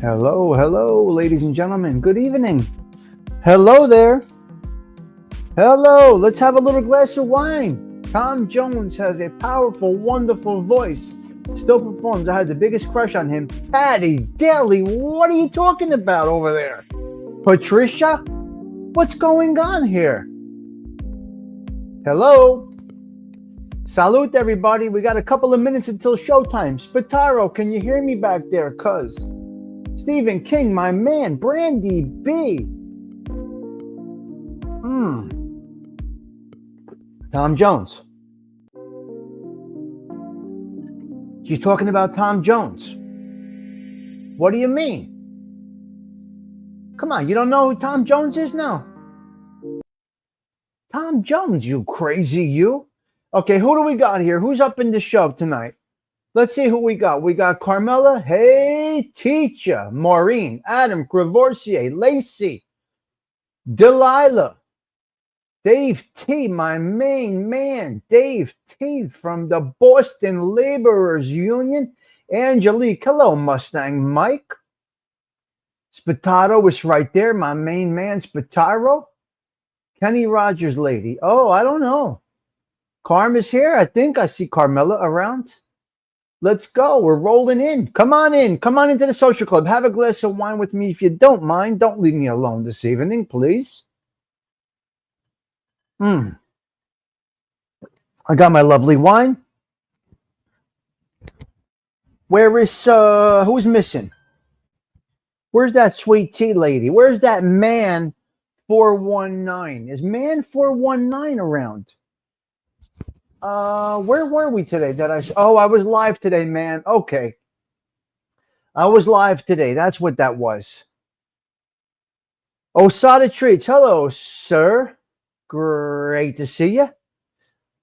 Hello, hello, ladies and gentlemen. Good evening. Hello there. Hello, let's have a little glass of wine. Tom Jones has a powerful, wonderful voice. Still performs. I had the biggest crush on him. Patty Daly, what are you talking about over there? Patricia? What's going on here? Hello. Salute, everybody. We got a couple of minutes until showtime. Spataro, can you hear me back there? Cuz. Stephen King, my man. Brandy B. Tom Jones. She's talking about Tom Jones. What do you mean? Come on, you don't know who Tom Jones is now? Tom Jones, you crazy you. Okay, who do we got here? Who's up in the show tonight? Let's see who we got. We got Carmela. Hey, teacher. Maureen. Adam. Crevorcier. Lacey. Delilah. Dave T, my main man. Dave T from the Boston Laborers Union. Angelique. Hello, Mustang Mike. Spatato is right there. My main man, Spataro. Kenny Rogers lady. Oh, I don't know. Carm is here. I think I see Carmela around. Let's go. We're rolling in. Come on in. Come on into the social club. Have a glass of wine with me if you don't mind. Don't leave me alone this evening, please. I got my lovely wine. Where is, who's missing? Where's that sweet tea lady? Where's that man 419? Is man 419 around? Where were we today? I was live today, man. Okay. I was live today. That's what that was. Osada Treats. Hello, sir. Great to see you.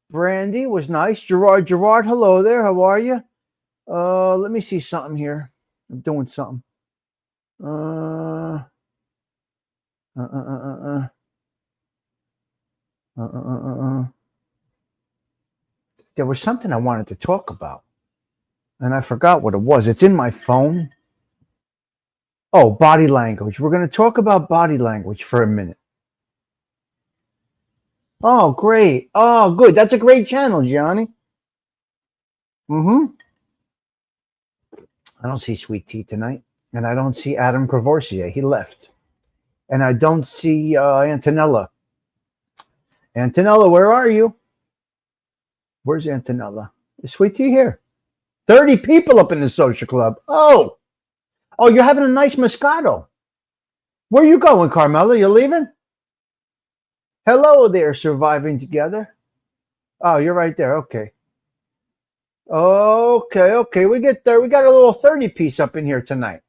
Brandy was nice. Gerard, hello there. How are you? Let me see something here. I'm doing something. There was something I wanted to talk about, and I forgot what it was. It's in my phone. Oh, body language. We're going to talk about body language for a minute. Oh, great. Oh, good. That's a great channel, Johnny. I don't see Sweet Tea tonight, and I don't see Adam Crevorcier. He left. And I don't see Antonella. Antonella, where are you? Where's Antonella? Is Sweet Tea here? 30 people up in the social club. Oh, you're having a nice Moscato. Where are you going, Carmela? You leaving? Hello there, surviving together. Oh, you're right there. Okay. Okay. We get there. We got a little 30 piece up in here tonight.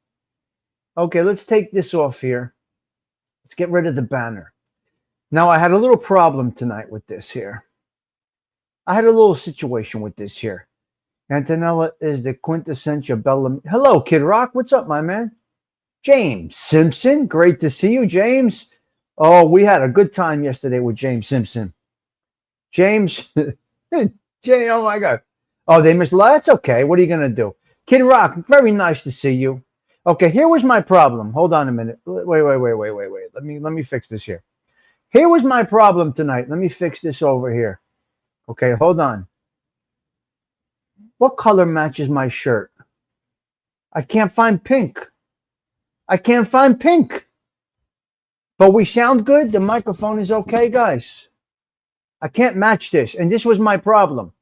Okay, let's take this off here. Let's get rid of the banner. Now, I had a little problem tonight with this here. I had a little situation with this here. Antonella is the quintessential Bellamy. Hello, Kid Rock. What's up, my man? James Simpson. Great to see you, James. Oh, we had a good time yesterday with James Simpson. James. Jay, oh, my God. Oh, they missed. That's okay. What are you going to do? Kid Rock, very nice to see you. Okay, here was my problem. Hold on a minute. Wait. Let me fix this here. Here was my problem tonight. Let me fix this over here. Okay, hold on. What color matches my shirt? I can't find pink. But we sound good. The microphone is okay, guys. I can't match this. And this was my problem.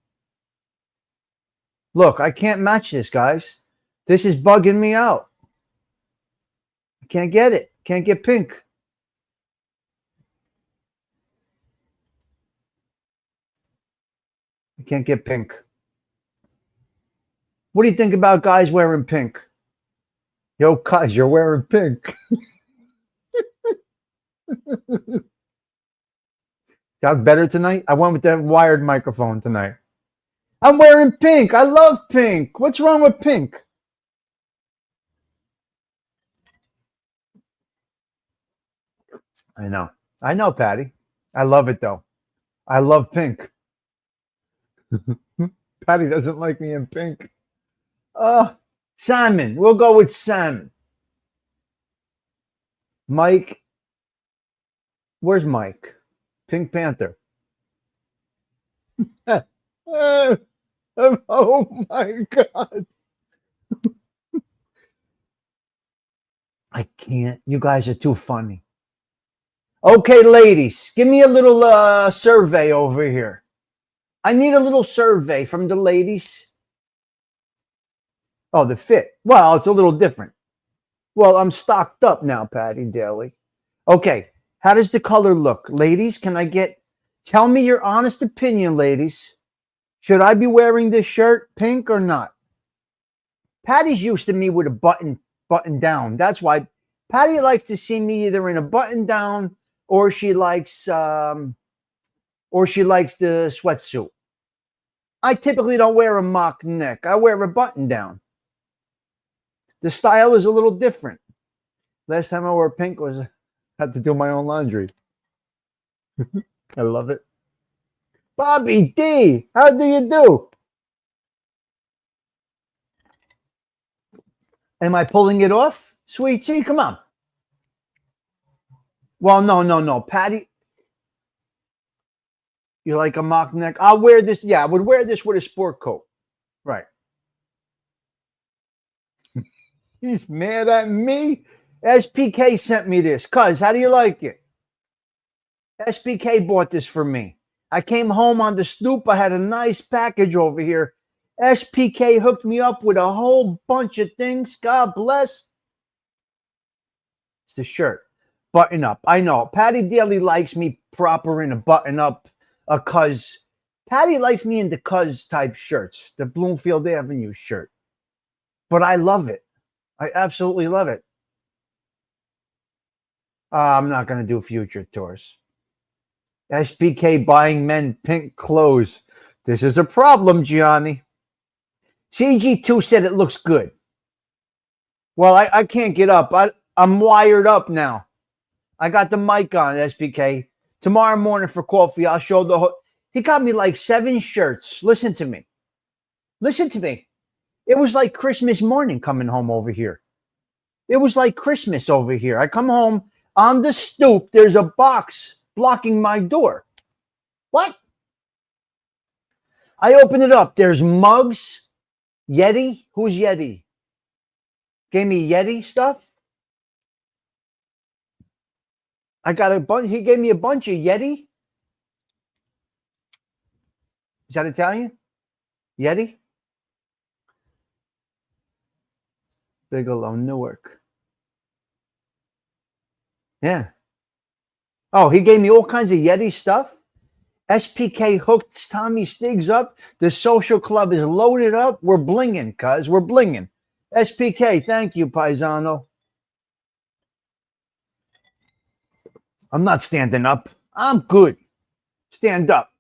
Look, I can't match this, guys. This is bugging me out. I can't get it. Can't get pink. I can't get pink. What do you think about guys wearing pink? Yo, guys, you're wearing pink. Sounds better tonight? I went with that wired microphone tonight. I'm wearing pink. I love pink. What's wrong with pink? I know, Patty. I love it, though. I love pink. Patty doesn't like me in pink. Salmon. We'll go with salmon. Mike, where's Mike? Pink Panther. Oh my God. I can't. You guys are too funny. Okay, ladies, give me a little survey over here. I need a little survey from the ladies. Oh, the fit. Well, it's a little different. Well, I'm stocked up now, Patty Daly. Okay, how does the color look? Ladies, tell me your honest opinion, ladies. Should I be wearing this shirt pink or not? Patty's used to me with a button down. That's why Patty likes to see me either in a button down or she likes the sweatsuit. I typically don't wear a mock neck. I wear a button down. The style is a little different. Last time I wore pink had to do my own laundry. I love it. Bobby D, how do you do? Am I pulling it off? Sweet Tea, come on. Well, no. Patty, you like a mock neck? I'll wear this. Yeah, I would wear this with a sport coat. Right. He's mad at me. SPK sent me this. Cuz, how do you like it? SPK bought this for me. I came home on the stoop. I had a nice package over here. SPK hooked me up with a whole bunch of things. God bless. It's a shirt. Button up. I know. Patty Daly likes me proper in a button up. Cuz. Patty likes me in the cuz type shirts. The Bloomfield Avenue shirt. But I love it. I absolutely love it. I'm not going to do future tours. SPK buying men pink clothes. This is a problem, Gianni. CG2 said it looks good. Well, I can't get up. I'm wired up now. I got the mic on, SPK. Tomorrow morning for coffee, I'll show the whole. He got me like 7 shirts. Listen to me. Listen to me. It was like Christmas morning coming home over here. It was like Christmas over here. I come home on the stoop. There's a box blocking my door. What? I open it up. There's mugs. Yeti? Who's Yeti? Gave me Yeti stuff. I got a bunch. He gave me a bunch of Yeti. Is that Italian? Yeti? Bigelow, Newark. Yeah. Oh, he gave me all kinds of Yeti stuff. SPK hooked Tommy Stiggs up. The social club is loaded up. We're blinging, cuz. We're blinging. SPK, thank you, Paisano. I'm not standing up. I'm good. Stand up.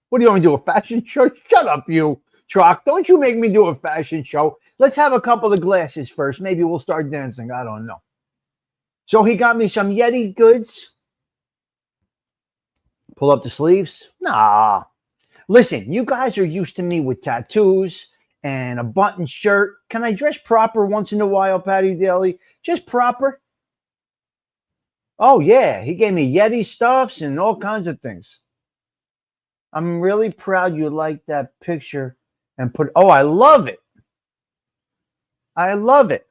What do you want me to do, a fashion show? Shut up, you, Trock. Don't you make me do a fashion show. Let's have a couple of glasses first. Maybe we'll start dancing. I don't know. So he got me some Yeti goods. Pull up the sleeves. Nah. Listen, you guys are used to me with tattoos and a button shirt. Can I dress proper once in a while, Patty Daly? Just proper. Oh, yeah. He gave me Yeti stuffs and all kinds of things. I'm really proud you liked that picture and put. Oh, I love it. I love it.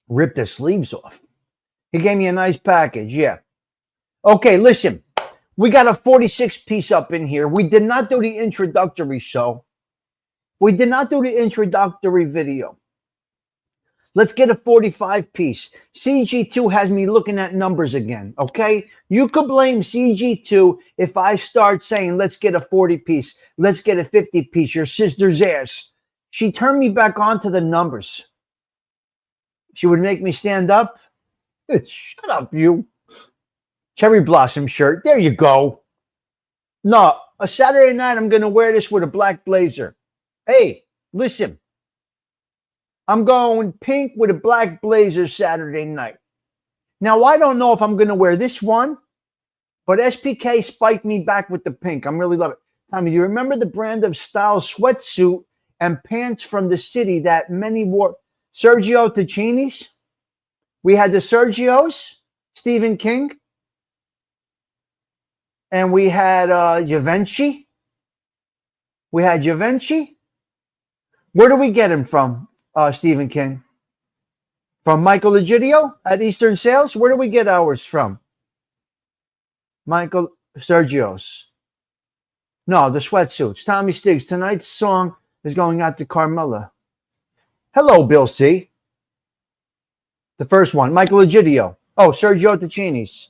Rip the sleeves off. He gave me a nice package. Yeah. Okay, listen. We got a 46 piece up in here. We did not do the introductory show. We did not do the introductory video. Let's get a 45 piece. CG2 has me looking at numbers again, okay? You could blame CG2 if I start saying, let's get a 40 piece. Let's get a 50 piece. Your sister's ass. She turned me back on to the numbers. She would make me stand up. Shut up, you. Cherry blossom shirt. There you go. No, a Saturday night, I'm going to wear this with a black blazer. Hey, listen. I'm going pink with a black blazer Saturday night. Now, I don't know if I'm going to wear this one, but SPK spiked me back with the pink. I'm really loving it. Tommy, do you remember the brand of style sweatsuit and pants from the city that many wore. Sergio Tacchini's. We had the Sergios, Stephen King. And we had Givenchy. We had Givenchy. Where do we get him from, Stephen King? From Michael Egidio at Eastern Sales? Where do we get ours from? Michael Sergio's. No, the sweatsuits. Tommy Stiggs. Tonight's song is going out to Carmela. Hello, Bill C. The first one. Michael Egidio. Oh, Sergio Tacchini's.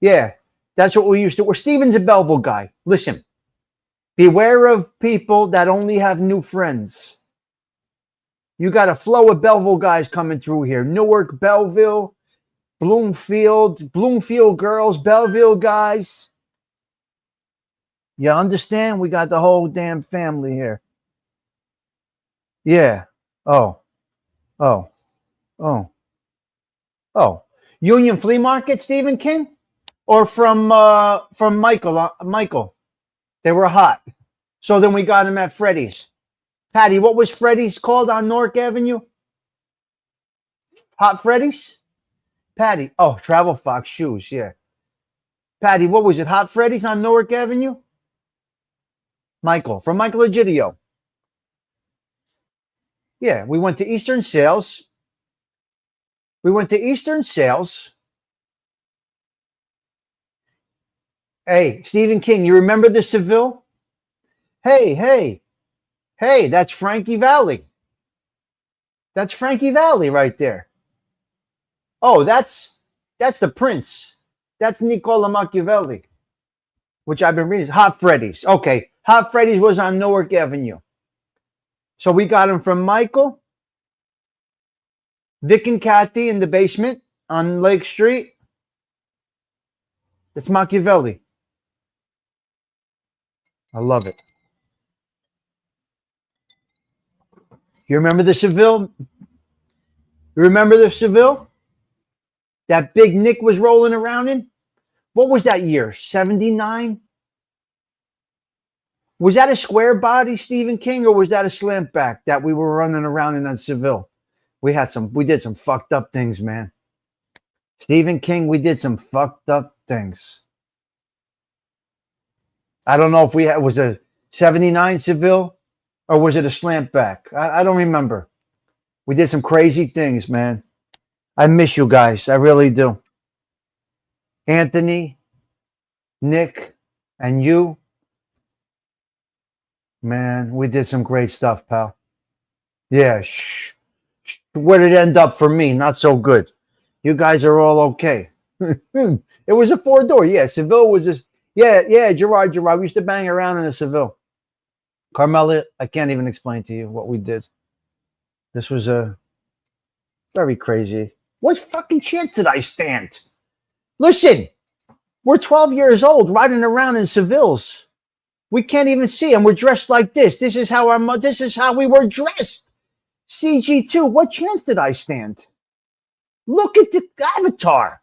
Yeah, that's what we used to. We're Steven's a Belleville guy. Listen. Beware of people that only have new friends. You got a flow of Belleville guys coming through here. Newark, Belleville, Bloomfield girls, Belleville guys. You understand? We got the whole damn family here. Yeah. Oh. Union Flea Market, Stephen King? Or from Michael? Michael. They were hot. So then we got him at Freddy's. Patty, what was Freddy's called on Newark Avenue? Hot Freddy's? Patty. Oh, Travel Fox shoes, yeah. Patty, what was it? Hot Freddy's on Newark Avenue? Michael, from Michael Egidio. Yeah, we went to Eastern Sales. Hey, Stephen King, you remember the Seville? Hey, that's Frankie Valli. That's Frankie Valli right there. Oh, that's the Prince. That's Nicola Machiavelli, which I've been reading. Hot Freddy's. Okay, Hot Freddy's was on Newark Avenue. So we got him from Michael, Vic and Kathy in the basement on Lake Street. It's Machiavelli. I love it. You remember the Seville? That big Nick was rolling around in? What was that year? 79? Was that a square body, Stephen King, or was that a slant back that we were running around in that Seville? We did some fucked up things, man. Stephen King, we did some fucked up things. I don't know if was a 79 Seville or was it a slant back? I don't remember. We did some crazy things, man. I miss you guys. I really do. Anthony, Nick, and you. Man, we did some great stuff, pal. Yeah, where did it end up for me? Not so good. You guys are all okay. It was a 4-door. Yeah, Seville was just... Yeah, Gerard. We used to bang around in a Seville. Carmela, I can't even explain to you what we did. This was very crazy. What fucking chance did I stand? Listen, we're 12 years old riding around in Sevilles. We can't even see them. We're dressed like this. This is how we were dressed. CG2, what chance did I stand? Look at the avatar.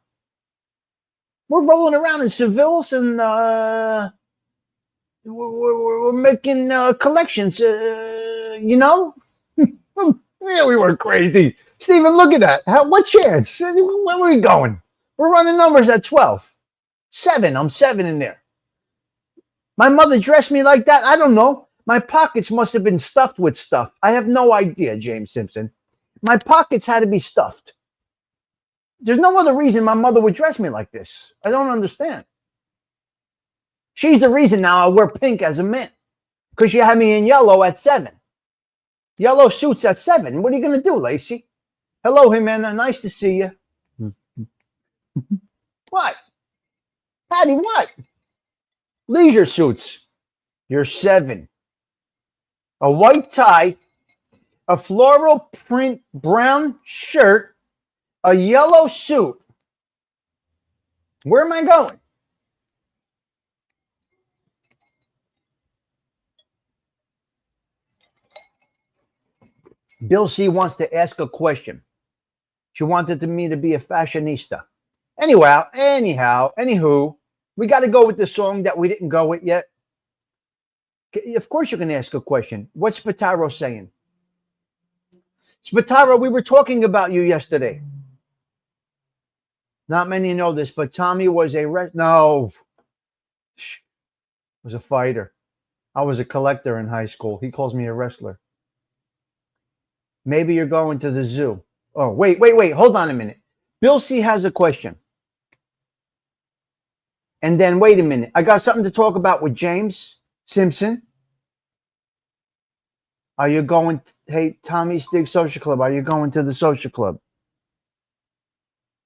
We're rolling around in Sevilles and we're making collections, you know? Yeah, we were crazy. Steven, look at that. What chance? Where were we going? We're running numbers at 12. 7. I'm 7 in there. My mother dressed me like that. I don't know. My pockets must have been stuffed with stuff. I have no idea, James Simpson. My pockets had to be stuffed. There's no other reason my mother would dress me like this. I don't understand. She's the reason now I wear pink as a man. Because she had me in yellow at 7. Yellow suits at 7. What are you going to do, Lacey? Hello, hey, man. Nice to see you. What? Patty, what? Leisure suits. You're 7. A white tie, a floral print brown shirt, a yellow suit. Where am I going? Bill C wants to ask a question. She wanted me to be a fashionista. Anywho, we got to go with the song that we didn't go with yet. Of course you can ask a question. What's Spataro saying? Spataro, we were talking about you yesterday. Not many know this, but Tommy was was a fighter. I was a collector in high school. He calls me a wrestler. Maybe you're going to the zoo. Oh, wait. Hold on a minute. Bill C has a question. And then, wait a minute. I got something to talk about with James Simpson. Are you going? Hey, Tommy Stig Social Club. Are you going to the social club?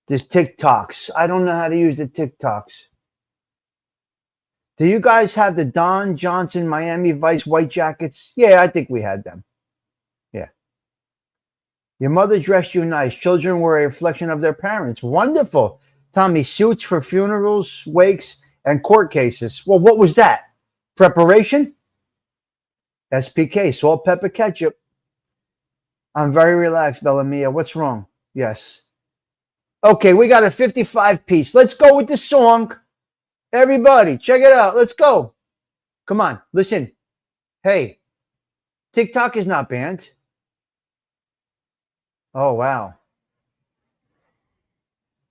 There's TikToks. I don't know how to use the TikToks. Do you guys have the Don Johnson Miami Vice white jackets? Yeah, I think we had them. Yeah. Your mother dressed you nice. Children were a reflection of their parents. Wonderful. Tommy, suits for funerals, wakes, and court cases. Well, what was that? Preparation? SPK, salt, pepper, ketchup. I'm very relaxed, Bellamia. What's wrong? Yes. Okay, we got a 55 piece. Let's go with the song. Everybody, check it out. Let's go. Come on, listen. Hey, TikTok is not banned. Oh, wow.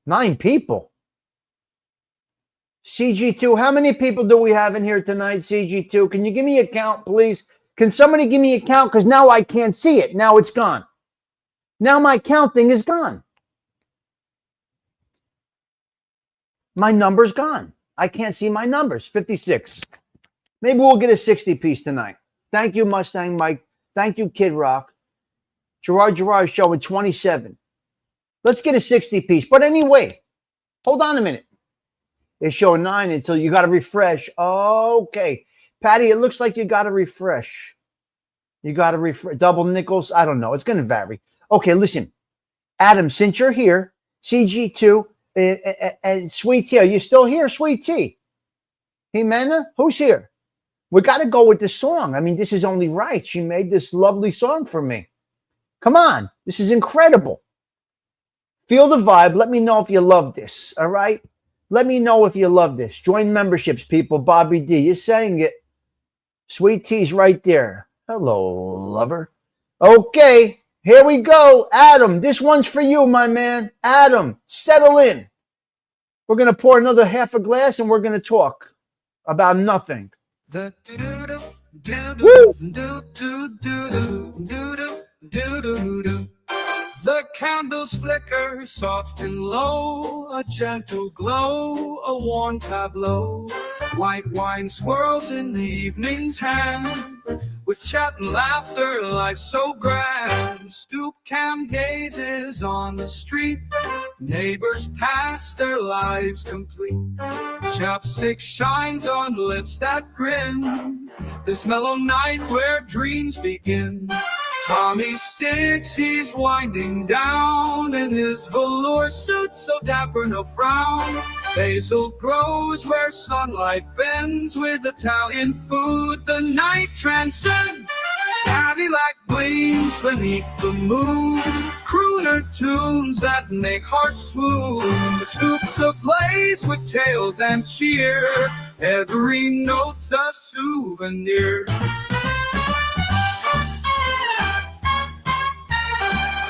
9 people. CG2, how many people do we have in here tonight, CG2? Can you give me a count, please? Can somebody give me a count? Because now I can't see it. Now it's gone. Now my counting is gone. My number's gone. I can't see my numbers. 56. Maybe we'll get a 60 piece tonight. Thank you, Mustang Mike. Thank you, Kid Rock. Gerard showing 27. Let's get a 60 piece. But anyway, hold on a minute. It's showing 9 until you got to refresh. Okay. Patty, it looks like you got to refresh. You got to refresh. Double nickels. I don't know. It's going to vary. Okay, listen. Adam, since you're here, CG2 and Sweet Tea, are you still here, Sweet Tea? Jimena, who's here? We got to go with the song. I mean, this is only right. She made this lovely song for me. Come on. This is incredible. Feel the vibe. Let me know if you love this. All right? Let me know if you love this. Join memberships, people. Bobby D, you're saying it. Sweet Tea's right there. Hello, lover. Okay, here we go. Adam, this one's for you, my man. Adam, settle in. We're going to pour another half a glass and we're going to talk about nothing. Woo! The candles flicker soft and low, a gentle glow, a warm tableau. White wine swirls in the evening's hand, with chat and laughter, life so grand. Stoop cam gazes on the street, neighbors pass, their lives complete. Chapstick shines on lips that grin, this mellow night where dreams begin. Tommy Sticks, he's winding down in his velour suit, so dapper, no frown. Basil grows where sunlight bends, with Italian food the night transcends. Cadillac gleams beneath the moon, crooner tunes that make hearts swoon. The stoops ablaze with tales and cheer, every note's a souvenir.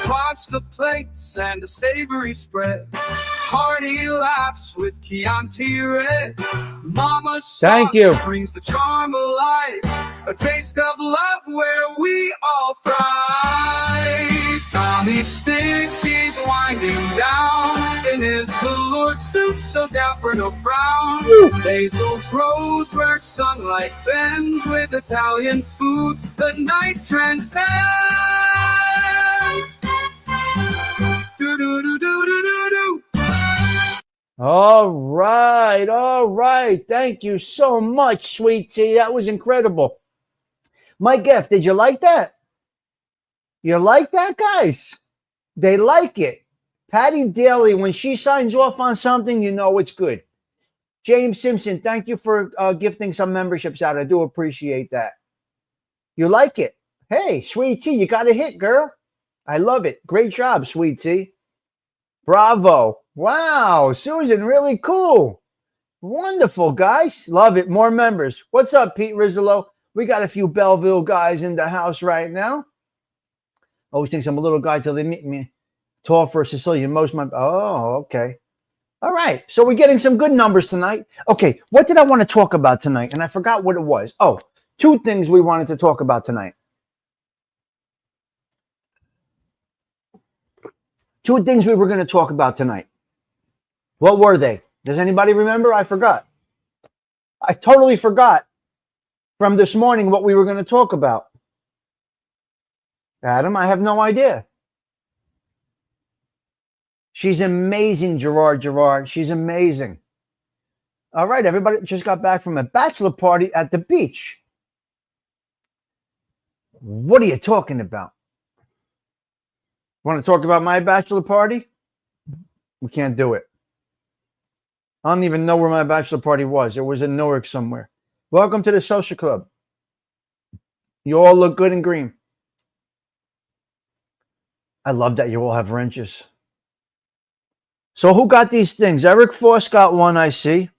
Pots the plates and a savory spread, hearty laughs with Chianti Red. Mama's sauce brings the charm alive, a taste of love where we all thrive. Tommy Sticks, he's winding down in his velour suit, so dapper, no frown. Basil grows where sunlight bends, with Italian food the night transcends. All right. Thank you so much, Sweet Tea. That was incredible. Mike F., did you like that? You like that, guys? They like it. Patty Daly, when she signs off on something, you know it's good. James Simpson, thank you for gifting some memberships out. I do appreciate that. You like it? Hey, Sweet Tea, you got a hit, girl. I love it. Great job, Sweet Tea. Bravo. Wow, Susan, really cool. Wonderful, guys. Love it. More members. What's up, Pete Rizzolo? We got a few Belleville guys in the house right now. Always thinks I'm a little guy till they meet me. Tall for a Sicilian. Okay. All right. So we're getting some good numbers tonight. Okay. What did I want to talk about tonight? And I forgot what it was. Oh, two things we wanted to talk about tonight. Two things we were going to talk about tonight. What were they? Does anybody remember? I forgot. I totally forgot from this morning what we were going to talk about. Adam, I have no idea. She's amazing, Gerard. She's amazing. All right, everybody just got back from a bachelor party at the beach. What are you talking about? Want to talk about my bachelor party? We can't do it. I don't even know where my bachelor party was. It was in Newark somewhere. Welcome to the social club. You all look good in green. I love that you all have wrenches. So who got these things? Eric Foss got one, I see.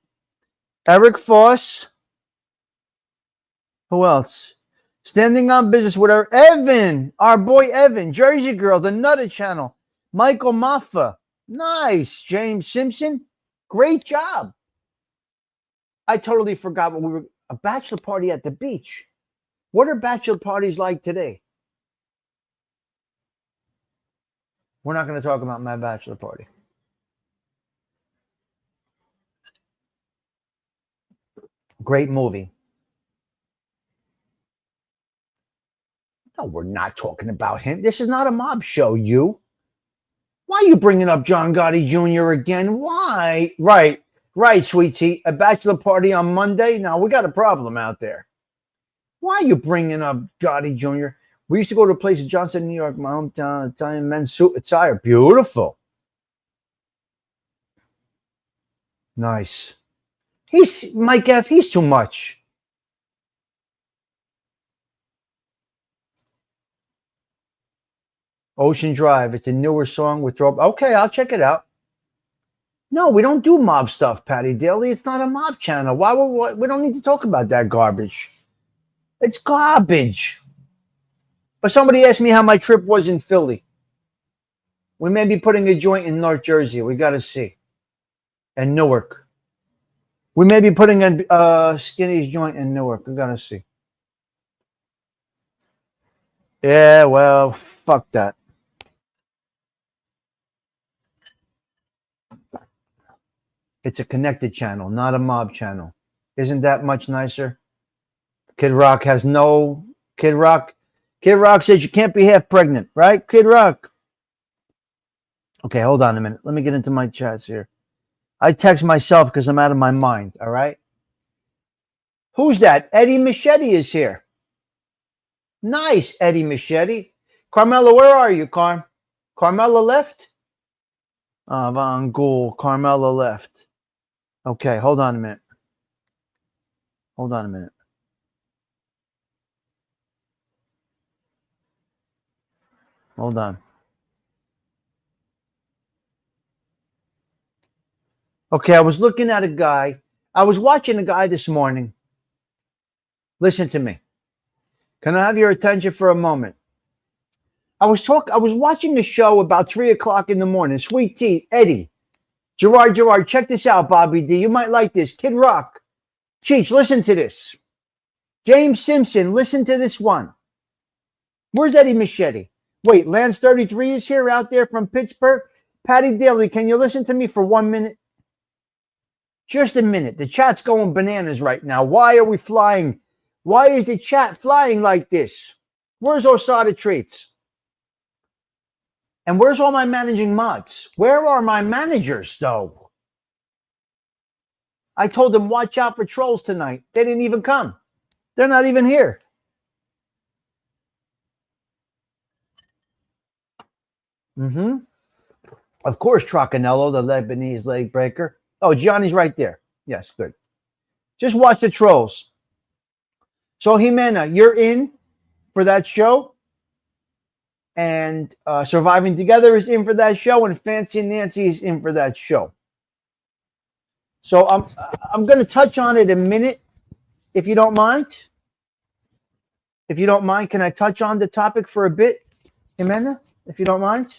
Eric Foss. Who else? Standing on business with our Evan, our boy Evan, Jersey Girl, the Nutter Channel, Michael Maffa. Nice. James Simpson. Great job. I totally forgot what we were. A bachelor party at the beach. What are bachelor parties like today? We're not going to talk about my bachelor party. Great movie. No, we're not talking about him. This is not a mob show, you. Why are you bringing up John Gotti Jr. again? Why? Right, sweet tea. A bachelor party on Monday? Now, we got a problem out there. Why are you bringing up Gotti Jr.? We used to go to a place in Johnson, New York, my hometown, Italian men's suit attire. Beautiful. Nice. He's Mike F. He's too much. Ocean Drive. It's a newer song with Throw. Okay, I'll check it out. No, we don't do mob stuff, Patty Daly. It's not a mob channel. Why we don't need to talk about that garbage. It's garbage. But somebody asked me how my trip was in Philly. We may be putting a joint in North Jersey. We got to see. And Newark. We may be putting a Skinny's joint in Newark. We got to see. Yeah, well, fuck that. It's a connected channel, not a mob channel. Isn't that much nicer? Kid Rock has no... Kid Rock says you can't be half pregnant, right? Kid Rock. Okay, hold on a minute. Let me get into my chats here. I text myself because I'm out of my mind, all right? Who's that? Eddie Machete is here. Nice, Eddie Machete. Carmela, where are you, Carm? Carmela left? Von Ghoul. Carmela left. Okay, hold on a minute. Hold on. Okay, I was looking at a guy. I was watching a guy this morning. Listen to me. Can I have your attention for a moment? I was watching the show about 3 o'clock in the morning. Sweet Tea, Eddie, Gerard, check this out, Bobby D. You might like this. Kid Rock. Cheech, listen to this. James Simpson, listen to this one. Where's Eddie Machete? Wait, Lance 33 is here out there from Pittsburgh. Patty Daly, can you listen to me for 1 minute? Just a minute. The chat's going bananas right now. Why are we flying? Why is the chat flying like this? Where's Osada Treats? And where's all my managing mods? Where are my managers, though? I told them, watch out for trolls tonight. They didn't even come. They're not even here. Of course, Trocanello, the Lebanese leg breaker. Oh, Johnny's right there. Yes, good. Just watch the trolls. So, Jimena, you're in for that show. And Surviving Together is in for that show. And Fancy Nancy is in for that show. So, I'm going to touch on it a minute, if you don't mind. if you don't mind, can I touch on the topic for a bit, Jimena, if you don't mind?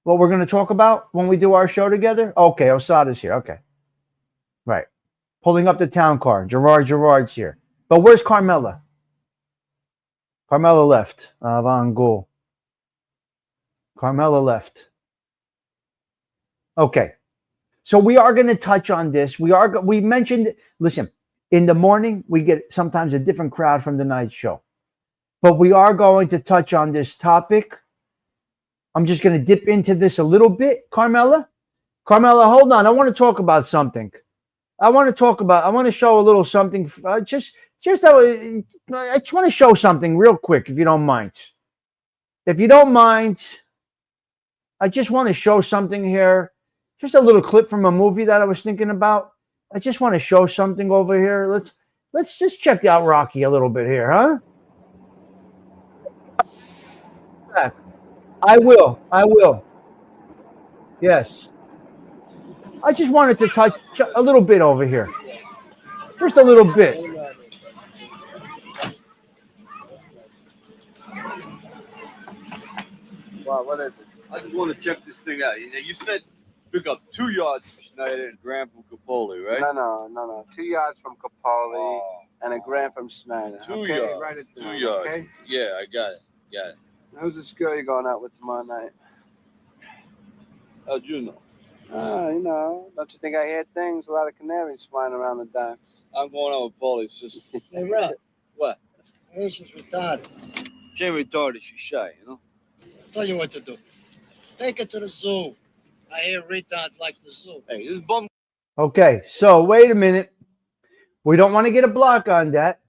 What we're going to talk about when we do our show together? Okay, Osada's here. Okay. Right. Pulling up the town car. Gerard's here. But where's Carmela? Carmela left. Van Gogh. Carmela left. Okay. So we are going to touch on this. We mentioned, listen, in the morning, we get sometimes a different crowd from the night show. But we are going to touch on this topic. I'm just going to dip into this a little bit. Carmela, hold on. I want to talk about something. I want to show a little something. I just want to show something real quick, if you don't mind. If you don't mind, I just want to show something here. Just a little clip from a movie that I was thinking about. I just want to show something over here. Let's just check out Rocky a little bit here, huh? I will. Yes. I just wanted to touch a little bit over here. Just a little bit. Wow, what is it? I just want to check this thing out. You said pick up 2 yards from Schneider and gram from Capoli, right? No. 2 yards from Capoli and a gram from Schneider. 2 yards. Write it 2 down, yards. Okay? Yeah, I got it. Who's this girl you're going out with tomorrow night? How'd you know? Oh, don't you think I hear things? A lot of canaries flying around the docks. I'm going out with Paulie's sister. Hey, Rob. What? Hey, she's retarded. She ain't retarded. She's shy, you know? I'll tell you what to do. Take her to the zoo. I hear retards like the zoo. Hey, this bum. Okay, so wait a minute. We don't want to get a block on that.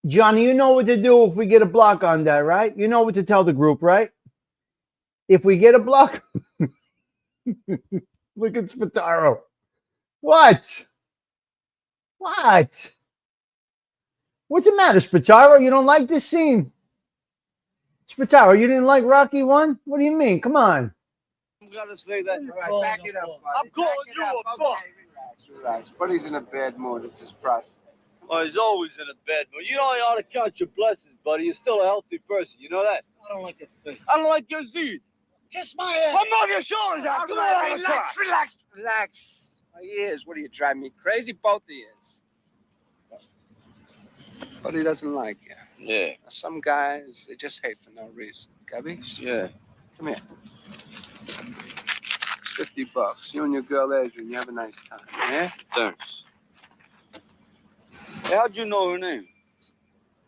Johnny, you know what to do if we get a block on that, right? You know what to tell the group, right? If we get a block, look at Spataro. What? What's the matter, Spataro? You don't like this scene? Spataro, you didn't like Rocky 1? What do you mean? Come on. I'm gonna say that. All right, back it up, buddy. I'm calling Back it you up. a fuck. Okay, relax. Buddy's in a bad mood. It's his prostate. Oh, he's always in a bed, but you know you ought to count your blessings, buddy. You're still a healthy person. You know that? I don't like your face. I don't like your Z's. Kiss my ass. Come off your shoulders, Al. Come on, Relax. My ears. What are you driving me crazy? Both ears. Buddy doesn't like you. Yeah. Some guys, they just hate for no reason. Cabbage? Yeah. Come here. $50. You and your girl Adrian, you have a nice time. Yeah? Thanks. Hey, how'd you know her name?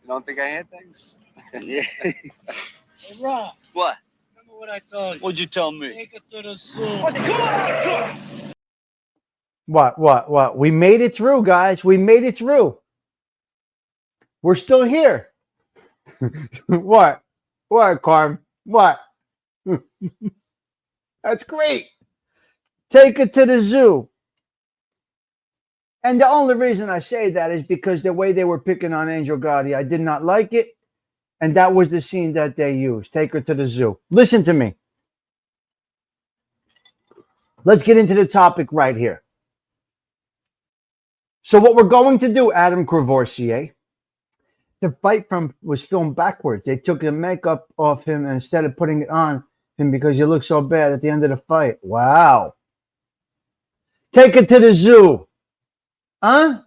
You don't think I hear things? Yeah. Hey, Rob. What? Remember what I told you? What'd you tell me? Take her to the zoo. What? We made it through, guys. We made it through. We're still here. What, Carm? What? That's great. Take it to the zoo. And the only reason I say that is because the way they were picking on Angel Gotti, I did not like it. And that was the scene that they used. Take her to the zoo. Listen to me. Let's get into the topic right here. So what we're going to do, Adam Courvoisier, the fight was filmed backwards. They took the makeup off him and instead of putting it on him because he looked so bad at the end of the fight. Wow. Take it to the zoo. Huh?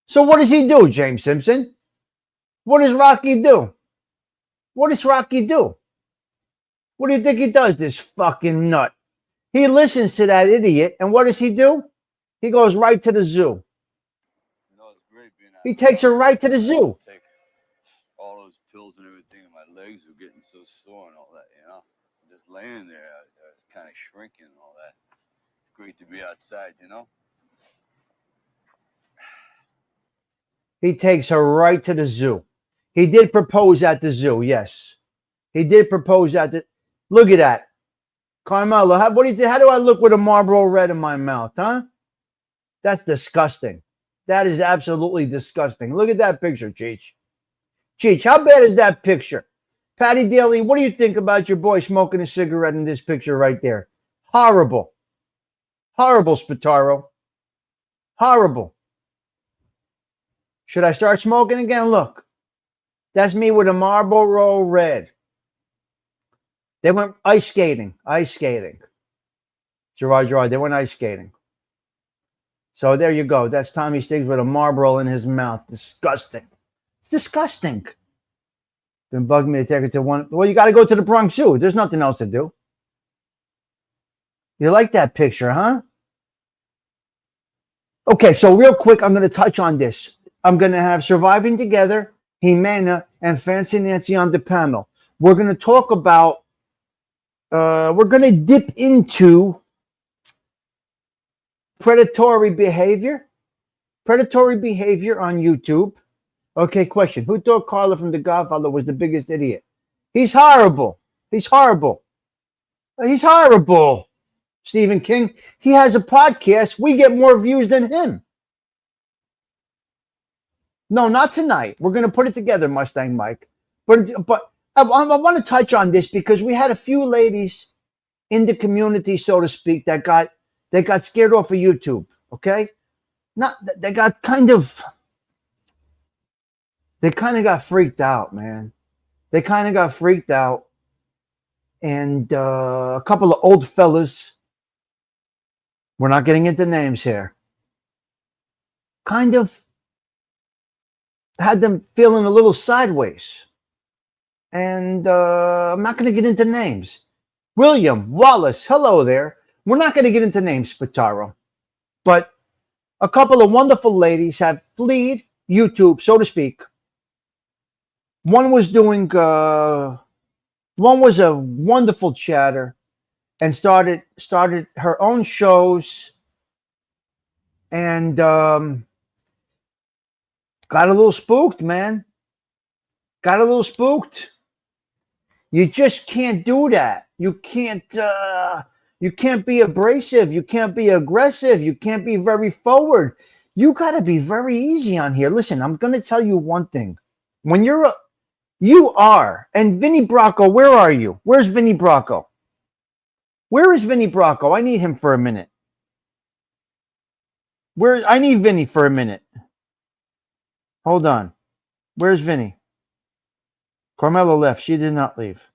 So what does he do, James Simpson? What does Rocky do? What does Rocky do? What do you think he does, this fucking nut? He listens to that idiot, and what does he do? He goes right to the zoo. You know, it's great being out. He takes her right to the zoo. Take all those pills and everything, and my legs are getting so sore and all that, you know? Just laying there, kind of shrinking and all that. It's great to be outside, you know? He takes her right to the zoo. He did propose at the zoo, yes. He did propose at the... Look at that. Carmelo, how do I look with a Marlboro Red in my mouth, huh? That's disgusting. That is absolutely disgusting. Look at that picture, Cheech. Cheech, how bad is that picture? Patty Daly, what do you think about your boy smoking a cigarette in this picture right there? Horrible. Horrible, Spataro. Horrible. Should I start smoking again? Look, that's me with a Marlboro Red. They went ice skating. Ice skating. Gerard, they went ice skating. So there you go. That's Tommy Stiggs with a Marlboro in his mouth. Disgusting. It's disgusting. Been bugging me to take it to one. Well, you got to go to the Bronx Zoo. There's nothing else to do. You like that picture, huh? Okay, so real quick, I'm going to touch on this. I'm going to have Surviving Together, Jimena, and Fancy Nancy on the panel. We're going to talk about, we're going to dip into predatory behavior on YouTube. Okay, question. Who thought Carla from The Godfather was the biggest idiot? He's horrible. He's horrible. He's horrible. Stephen King. He has a podcast. We get more views than him. No, not tonight. We're going to put it together, Mustang Mike. But I want to touch on this because we had a few ladies in the community, so to speak, that got scared off of YouTube. Okay, they kind of got freaked out, man. They kind of got freaked out, and a couple of old fellas. We're not getting into names here. Kind of had them feeling a little sideways. And I'm not going to get into names. William, Wallace, hello there. We're not going to get into names, Spataro. But a couple of wonderful ladies have fled YouTube, so to speak. One was a wonderful chatter and started her own shows and got a little spooked, man. Got a little spooked. You just can't do that. You can't be abrasive. You can't be aggressive. You can't be very forward. You got to be very easy on here. Listen, I'm going to tell you one thing. When and Vinny Bracco, where are you? Where's Vinny Bracco? Where is Vinny Bracco? I need him for a minute. I need Vinny for a minute. Hold on. Where's Vinny? Carmelo left. She did not leave.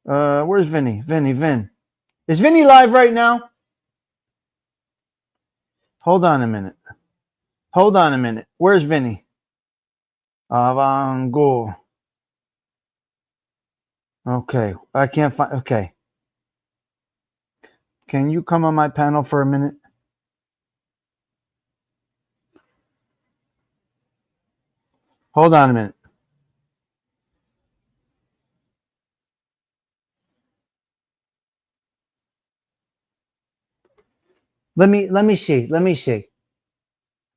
Where's Vinny? Vin. Is Vinny live right now? Hold on a minute. Where's Vinny? Avango. Okay. I can't find. Okay. Can you come on my panel for a minute? Hold on a minute. Let me see.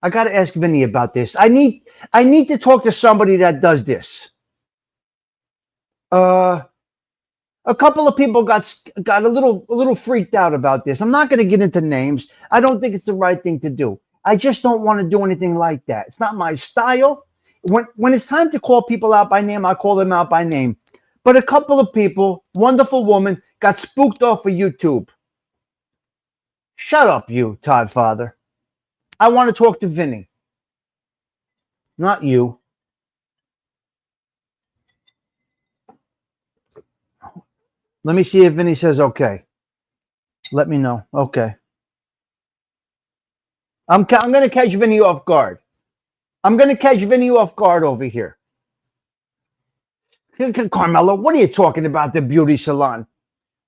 I got to ask Vinny about this. I need to talk to somebody that does this. A couple of people got a little freaked out about this. I'm not going to get into names. I don't think it's the right thing to do. I just don't want to do anything like that. It's not my style. When it's time to call people out by name, I call them out by name. But a couple of people, wonderful woman, got spooked off of YouTube. Shut up, you, Todd Father. I want to talk to Vinny. Not you. Let me see if Vinny says okay. Let me know. Okay. I'm going to catch Vinny off guard. Over here. Carmelo, what are you talking about, the beauty salon?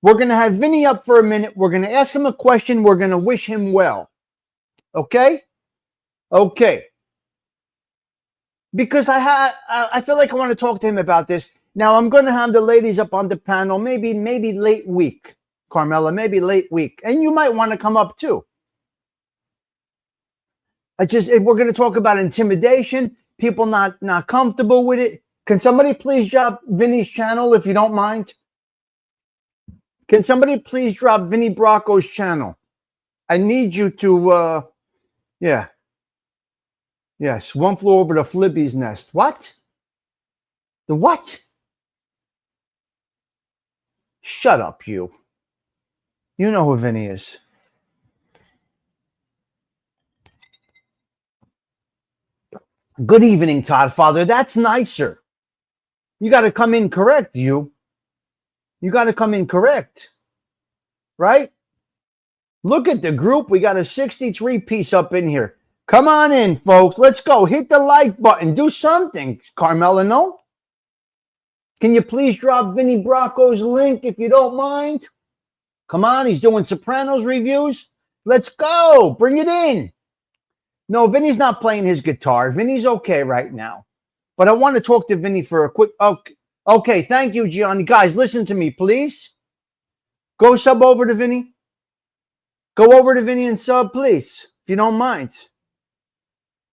We're going to have Vinny up for a minute. We're going to ask him a question. We're going to wish him well. Okay? Okay. Because I feel like I want to talk to him about this. Now, I'm going to have the ladies up on the panel, maybe late week, Carmela, maybe late week. And you might want to come up too. We're going to talk about intimidation, people not comfortable with it. Can somebody please drop Vinny's channel if you don't mind? Can somebody please drop Vinny Bracco's channel? I need you to, yeah. Yes, one flew over the Flibby's nest. What? The what? Shut up, you. You know who Vinny is. Good evening, Todd Father. That's nicer. You got to come in correct, you. You got to come in correct. Right? Look at the group. We got a 63 piece up in here. Come on in, folks. Let's go. Hit the like button. Do something, Carmela. No? Can you please drop Vinny Bracco's link if you don't mind? Come on. He's doing Sopranos reviews. Let's go. Bring it in. No, Vinny's not playing his guitar. Vinny's okay right now. But I want to talk to Vinny for a quick... Okay, thank you, Gianni. Guys, listen to me, please. Go sub over to Vinny. Go over to Vinny and sub, please, if you don't mind.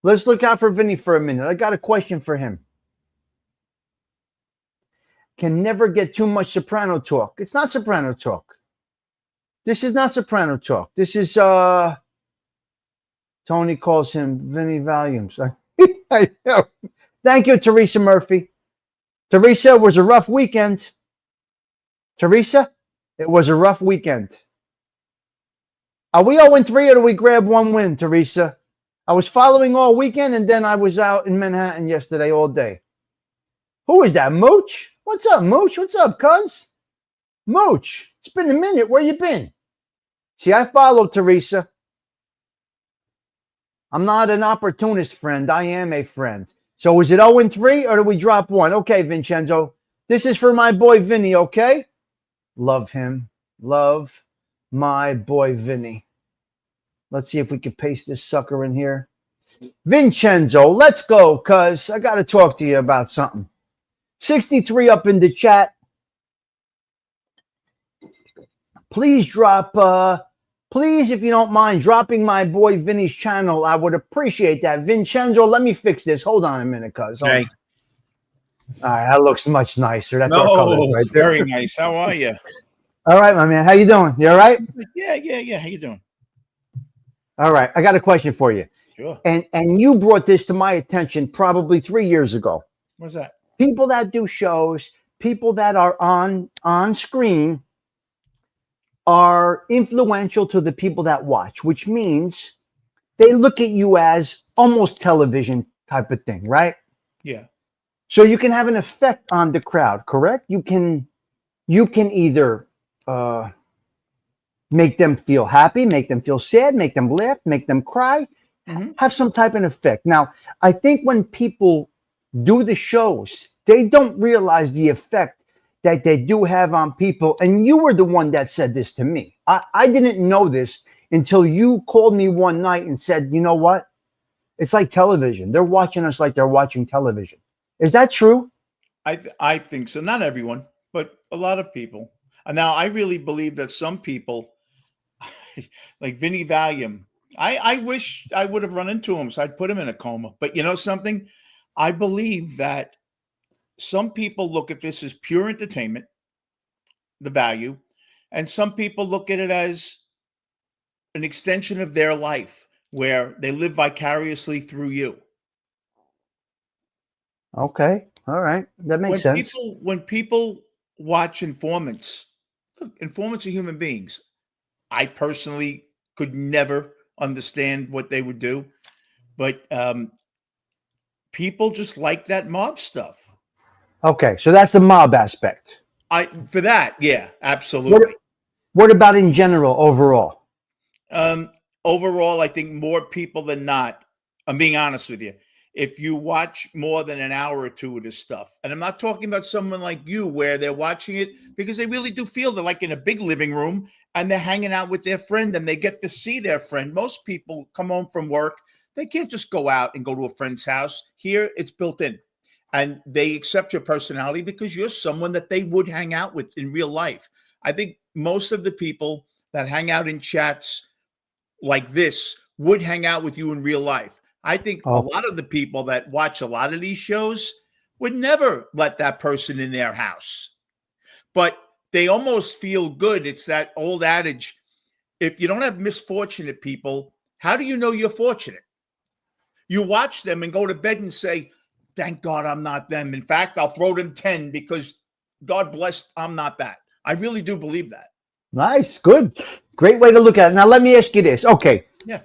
Let's look out for Vinny for a minute. I got a question for him. Can never get too much soprano talk. It's not soprano talk. This is not soprano talk. This is, Tony calls him Vinny Volumes. I know. Thank you, Teresa Murphy. Teresa, it was a rough weekend. Teresa, it was a rough weekend. Are we 0-3 or do we grab one win, Teresa? I was following all weekend and then I was out in Manhattan yesterday all day. Who is that, Mooch? What's up, Mooch? What's up, cuz? Mooch, it's been a minute. Where you been? See, I followed Teresa. I'm not an opportunist friend. I am a friend. So is it 0-3 or do we drop one? Okay, Vincenzo. This is for my boy Vinny, okay? Love him. Love my boy Vinny. Let's see if we can paste this sucker in here. Vincenzo, let's go, cuz I got to talk to you about something. 63 up in the chat. Please drop, please, if you don't mind, dropping my boy Vinny's channel. I would appreciate that. Vincenzo, let me fix this. Hold on a minute, cuz. Hey. All right, that looks much nicer. That's our color right there. Very nice. How are you? All right, my man. How you doing? You all right? Yeah. How you doing? All right. I got a question for you. Sure. And you brought this to my attention probably 3 years ago. What's that? People that do shows, people that are on screen are influential to the people that watch, which means they look at you as almost television type of thing, right? Yeah. So you can have an effect on the crowd, correct? You can either make them feel happy, make them feel sad, make them laugh, make them cry, have some type of effect. Now, I think when people do the shows, they don't realize the effect that they do have on people. And you were the one that said this to me. I didn't know this until you called me one night and said, you know what? It's like television. They're watching us like they're watching television. Is that true? I think so. Not everyone, but a lot of people. And now I really believe that some people, like Vinny Valium, I wish I would have run into him, so I'd put him in a coma. But you know something? I believe that some people look at this as pure entertainment, the value, and some people look at it as an extension of their life where they live vicariously through you. Okay. All right. That makes sense. When people watch informants, look, informants are human beings. I personally could never understand what they would do, but people just like that mob stuff. Okay. So that's the mob aspect. For that, yeah, absolutely. What about in general, overall? Overall, I think more people than not, I'm being honest with you, if you watch more than an hour or two of this stuff, and I'm not talking about someone like you where they're watching it because they really do feel they're like in a big living room and they're hanging out with their friend and they get to see their friend. Most people come home from work. They can't just go out and go to a friend's house. Here, it's built in. And they accept your personality because you're someone that they would hang out with in real life. I think most of the people that hang out in chats like this would hang out with you in real life. I think a lot of the people that watch a lot of these shows would never let that person in their house. But they almost feel good. It's that old adage, if you don't have misfortunate people, how do you know you're fortunate? You watch them and go to bed and say, thank God I'm not them. In fact, I'll throw them 10 because God bless, I'm not that. I really do believe that. Nice. Good. Great way to look at it. Now, let me ask you this. Okay. Yeah.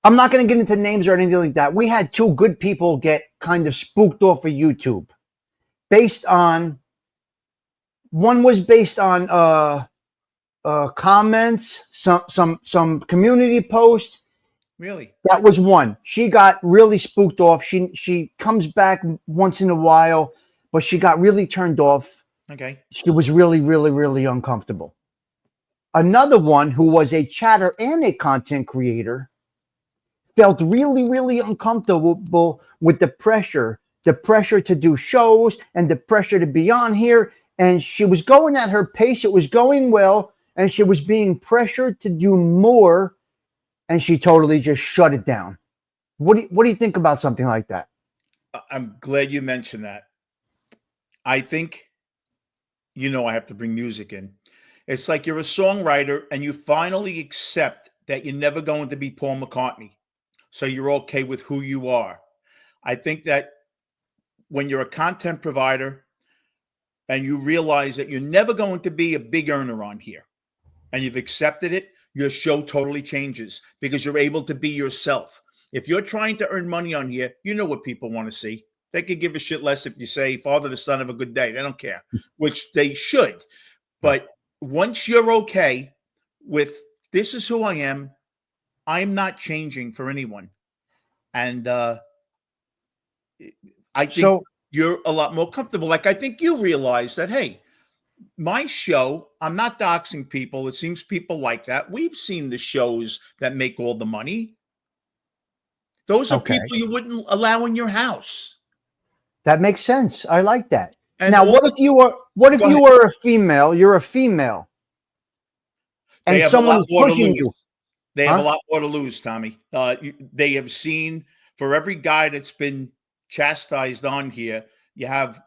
I'm not going to get into names or anything like that. We had two good people get kind of spooked off of YouTube based on, one was based on comments, some community posts. Really? That was one. She got really spooked off. She comes back once in a while, but she got really turned off. Okay. She was really, really, really uncomfortable. Another one who was a chatter and a content creator felt really, really uncomfortable with the pressure to do shows and the pressure to be on here. And she was going at her pace. It was going well. And she was being pressured to do more. And she totally just shut it down. What do you think about something like that? I'm glad you mentioned that. I think, I have to bring music in. It's like you're a songwriter and you finally accept that you're never going to be Paul McCartney. So you're okay with who you are. I think that when you're a content provider and you realize that you're never going to be a big earner on here and you've accepted it, your show totally changes because you're able to be yourself. If you're trying to earn money on here, you know what people want to see. They could give a shit less if you say, Father, the son, have a good day. They don't care, which they should. But once you're okay with, this is who I am, I'm not changing for anyone. And I think you're a lot more comfortable. Like, I think you realize that, hey, my show, I'm not doxing people. It seems people like that. We've seen the shows that make all the money. Those are people you wouldn't allow in your house. That makes sense. I like that. And now, what if you were a female? You're a female, and someone is pushing you. They have a lot more to lose, Tommy. They have seen, for every guy that's been chastised on here, you have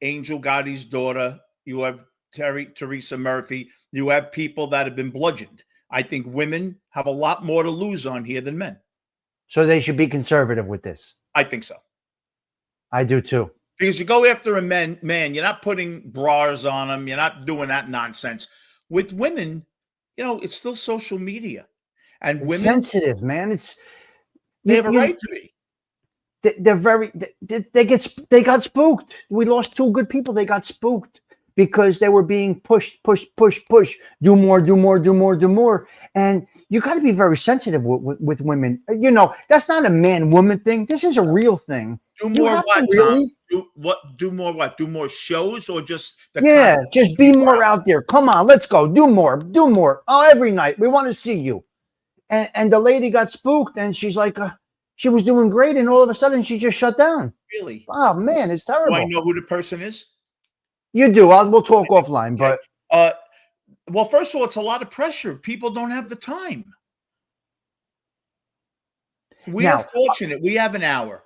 Angel Gotti's daughter, you have Teresa Murphy, you have people that have been bludgeoned. I think women have a lot more to lose on here than men. So they should be conservative with this. I think so. I do too. Because you go after a man, you're not putting bras on them. You're not doing that nonsense. With women, it's still social media. And it's women, sensitive, man. They have a right to be. They're very. They got spooked. We lost two good people. They got spooked because they were being pushed. Do more. And you got to be very sensitive with women. That's not a man-woman thing. This is a real thing. Do more what? Really? Do more what? Do more shows or just just be more out there. Come on, let's go. Do more. Oh, every night we want to see you. And the lady got spooked, and she's like, she was doing great, and all of a sudden she just shut down. Really? Oh man, it's terrible. Do I know who the person is? You do. We'll talk offline. Okay. Well, first of all, it's a lot of pressure. People don't have the time. We are fortunate. We have an hour,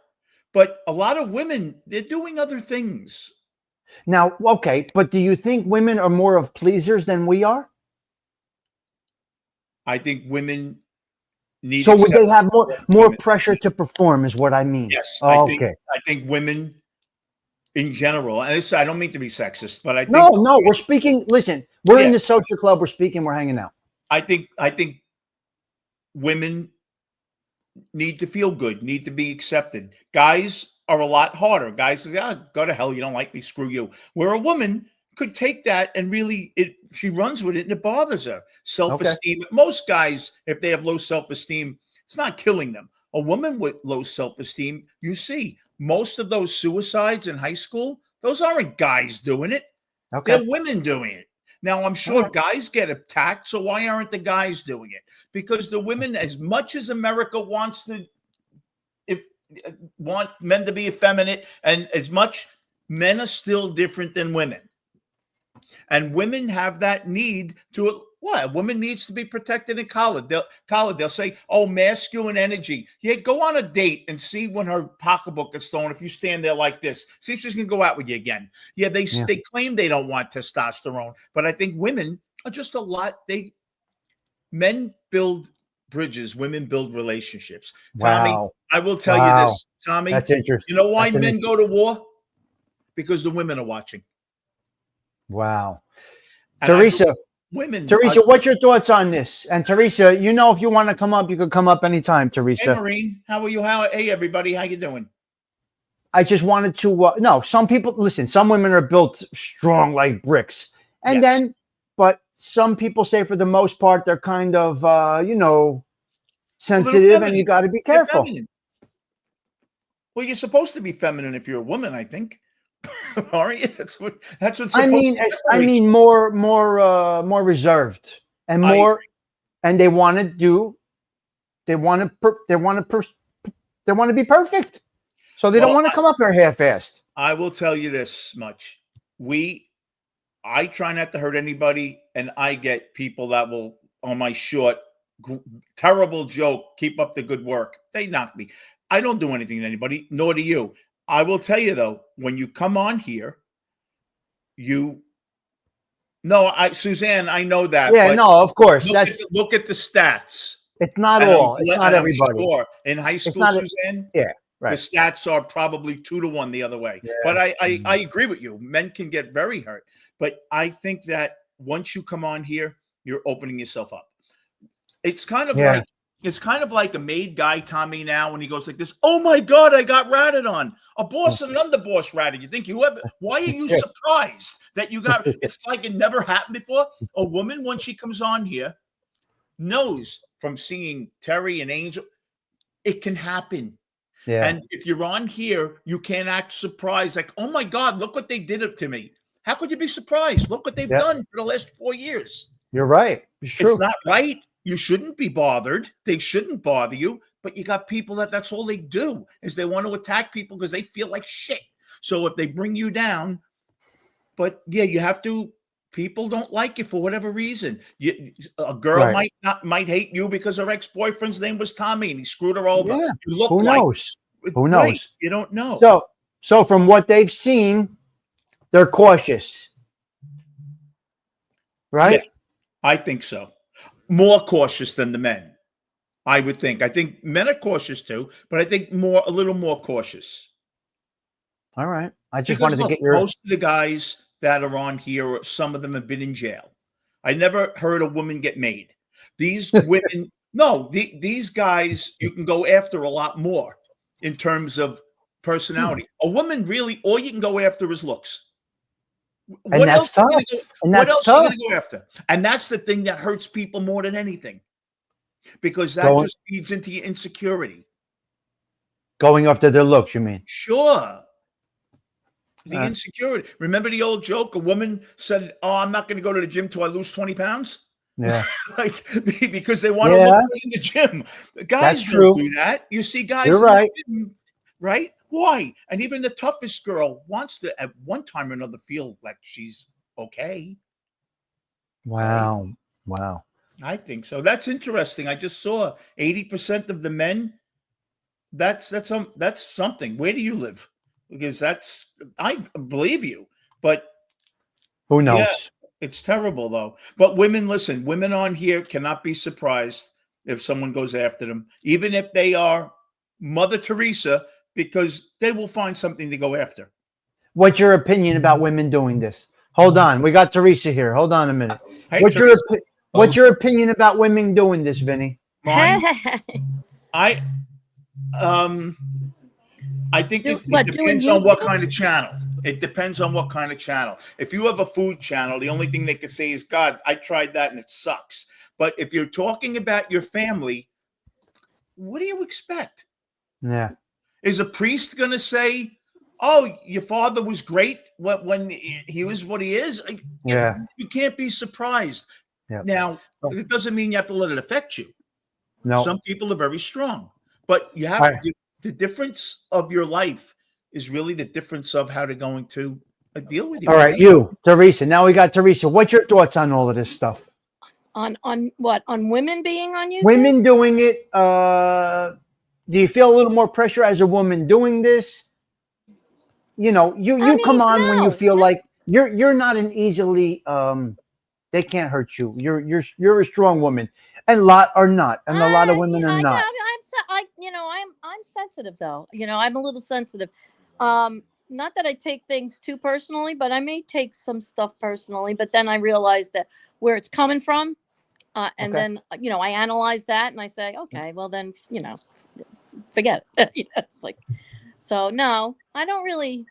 but a lot of women, they're doing other things. Now, okay, but do you think women are more of pleasers than we are? I think women need. So would they have more pressure to perform? Is what I mean. Yes. Oh, I think women, in general, and I don't mean to be sexist, but I think no, we're speaking. Listen, we're in the social club. We're speaking. We're hanging out. I think women need to feel good, need to be accepted. Guys are a lot harder. Guys say, go to hell. You don't like me. Screw you. Where a woman could take that and really, she runs with it and it bothers her. Self-esteem. Okay. Most guys, if they have low self-esteem, it's not killing them. A woman with low self-esteem, you see, most of those suicides in high school, those aren't guys doing it. Okay. They're women doing it. Now, I'm sure guys get attacked, so why aren't the guys doing it? Because the women, as much as America wants to, want men to be effeminate, and as much, men are still different than women. And women have that need to, what? A woman needs to be protected in college. They'll say, oh, masculine energy. Yeah, go on a date and see when her pocketbook gets stolen. If you stand there like this, see if she's going to go out with you again. Yeah, they claim they don't want testosterone. But I think women are just a lot. Men build bridges. Women build relationships. Wow. Tommy, I will tell you this, Tommy. That's interesting. You know why men go to war? Because the women are watching. Wow. And Teresa, women. Teresa, what's your thoughts on this? And Teresa, you know, if you want to come up, you could come up anytime, Hey, Teresa. Maureen, how are you? Hey, everybody, how you doing? I just wanted to no, some people listen, some women are built strong like bricks. And Yes. but some people say for the most part they're kind of you know, A little sensitive and you feminine. got to be They're careful. feminine. Well, you're supposed to be feminine if you're a woman, I think. Aren't you? That's what's I supposed mean, to separate you. more reserved and I more, and they want to do, they want to, they want to be perfect. So they don't Well, want to come up here half-assed. I will tell you this much. I try not to hurt anybody, and I get people that will, on my short, terrible joke, keep up the good work. They knock me. I don't do anything to anybody, nor do you. I will tell you, though, when you come on here, Suzanne, I know that, Yeah, but no, of course. That's look at the stats. it's not And all. It's not I'm everybody. sure in high It's school, not Suzanne, yeah, the right. stats are probably 2-1 the other way. Yeah. But I agree with you. Men can get very hurt. But I think that once you come on here, you're opening yourself up. It's kind of Yeah. like a made guy, Tommy, now when he goes like this, oh my God, I got ratted on. A boss and an underboss ratted. You think why are you surprised that you got it's like it never happened before? A woman, when she comes on here, knows from seeing Terry and Angel, it can happen. Yeah. And if you're on here, you can't act surprised, like, oh my God, look what they did it to me. How could you be surprised? Look what they've done for the last 4 years. You're right. It's true. It's not right. You shouldn't be bothered. They shouldn't bother you. But you got people that's all they do is they want to attack people because they feel like shit. So if they bring you down, but yeah, you have to. People don't like you for whatever reason. A girl Right. might hate you because her ex-boyfriend's name was Tommy and he screwed her over. Yeah. You look Who like knows? Who right. knows? You don't know. So from what they've seen, they're cautious. Right? Yeah, I think so. More cautious than the men, I would think. I think men are cautious too, but I think a little more cautious. All right. I just Because wanted to look, get your most of the guys that are on here, some of them have been in jail. I never heard a woman get made. These women, no, these guys, you can go after a lot more in terms of personality. A woman, really, all you can go after is looks. and that's tough. And What that's else are you tough. going to go after? And that's the thing that hurts people more than anything, because that Going just feeds into your insecurity. going after their looks, you mean? Sure. The insecurity. Remember the old joke? A woman said, oh, I'm not going to go to the gym till I lose 20 pounds. Yeah. Like, because they want to look good in the gym. Guys That's don't true. do that. You see guys You're in the right. gym, right? Why? And even the toughest girl wants to, at one time or another, feel like she's okay. Wow. Right? Wow. I think so. That's interesting. I just saw 80% of the men. That's something. Where do you live? Because I believe you, but Who knows? yeah, it's terrible though. But women, listen, women on here cannot be surprised if someone goes after them, even if they are Mother Teresa, because they will find something to go after. What's your opinion about women doing this? Hold on. We got Teresa here. Hold on a minute. Hey, What's your opinion about women doing this, Vinny? Mine, I think it depends on what kind of channel. It depends on what kind of channel. If you have a food channel, the only thing they could say is, God, I tried that and it sucks. But if you're talking about your family, what do you expect? Yeah. Is a priest going to say, oh, your father was great when he was what he is? Yeah. You can't be surprised. Yeah. Now, it doesn't mean you have to let it affect you. No. Some people are very strong. But you have the difference of your life is really the difference of how they're going to deal with you. All right, you, Teresa. Now we got Teresa. What's your thoughts on all of this stuff? On what? On women being on YouTube? Women doing it. Do you feel a little more pressure as a woman doing this? You know, you come on when you feel like you're not an easily they can't hurt you. You're a strong woman. And a lot are not, and a lot of women are not. I'm sensitive though. I'm a little sensitive. not that I take things too personally, but I may take some stuff personally. But then I realize that where it's coming from, and Okay. then I analyze that and I say, okay, well then forget it. It's like, so no, I don't really.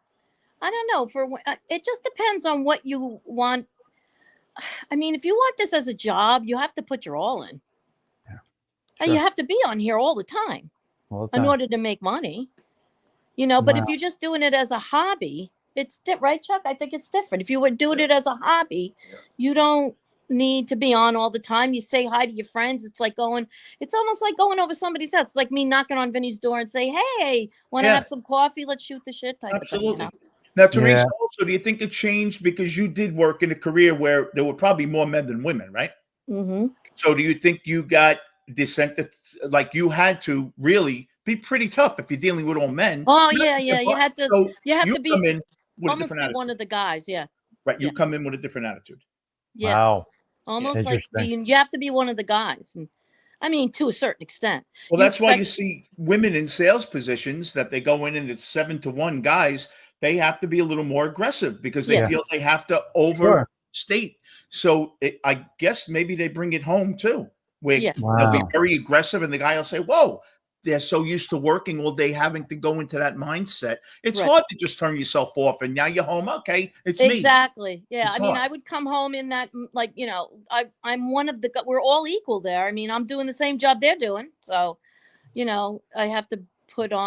I don't know. It just depends on what you want. I mean, if you want this as a job, you have to put your all in. Yeah, And you sure. have to be on here all the time All the in time. order to make money. But if Wow. you're just doing it as a hobby, it's right, Chuck? I think it's different. If you were doing it as a hobby, you don't need to be on all the time. You say hi to your friends. It's almost like going over somebody's house. It's like me knocking on Vinny's door and say, hey, want to Yeah. have some coffee? Let's shoot the shit type Absolutely. of thing. Now, Teresa, Yeah. also, do you think it changed because you did work in a career where there were probably more men than women, right? Mm-hmm. So do you think you got dissented, like you had to really be pretty tough if you're dealing with all men? Oh, Not yeah. just your You part- have to, So you have you to be come in with a almost different be attitude. one of the guys. Yeah. Right. You Yeah. come in with a different attitude. Yeah. Wow. Almost like Interesting. you have to be one of the guys. And I mean, to a certain extent. Well, You that's why you expect- see women in sales positions that they go in and it's 7-1 guys. They have to be a little more aggressive because they Yeah. feel they have to Sure. overstate. So I guess maybe they bring it home too, where Yeah. they'll be Wow. very aggressive and the guy will say, whoa, they're so used to working all day, having to go into that mindset. It's Right. hard to just turn yourself off and now you're home. Okay, it's me. Exactly. Yeah. It's I mean, hard. I would come home in that, I'm one of we're all equal there. I mean, I'm doing the same job they're doing. So, I have to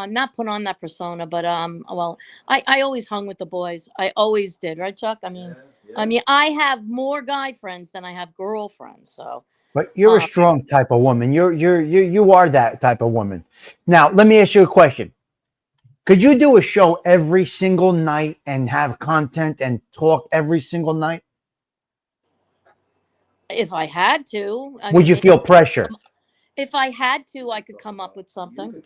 not put on that persona, but, well, I always hung with the boys. I always did. Right, Chuck? I mean, I have more guy friends than I have girlfriends. So, But you're a Um, strong type of woman. You are that type of woman. Now, let me ask you a question. Could you do a show every single night and have content and talk every single night? if I had to, Would you feel pressure? if I had to, I could come up with something.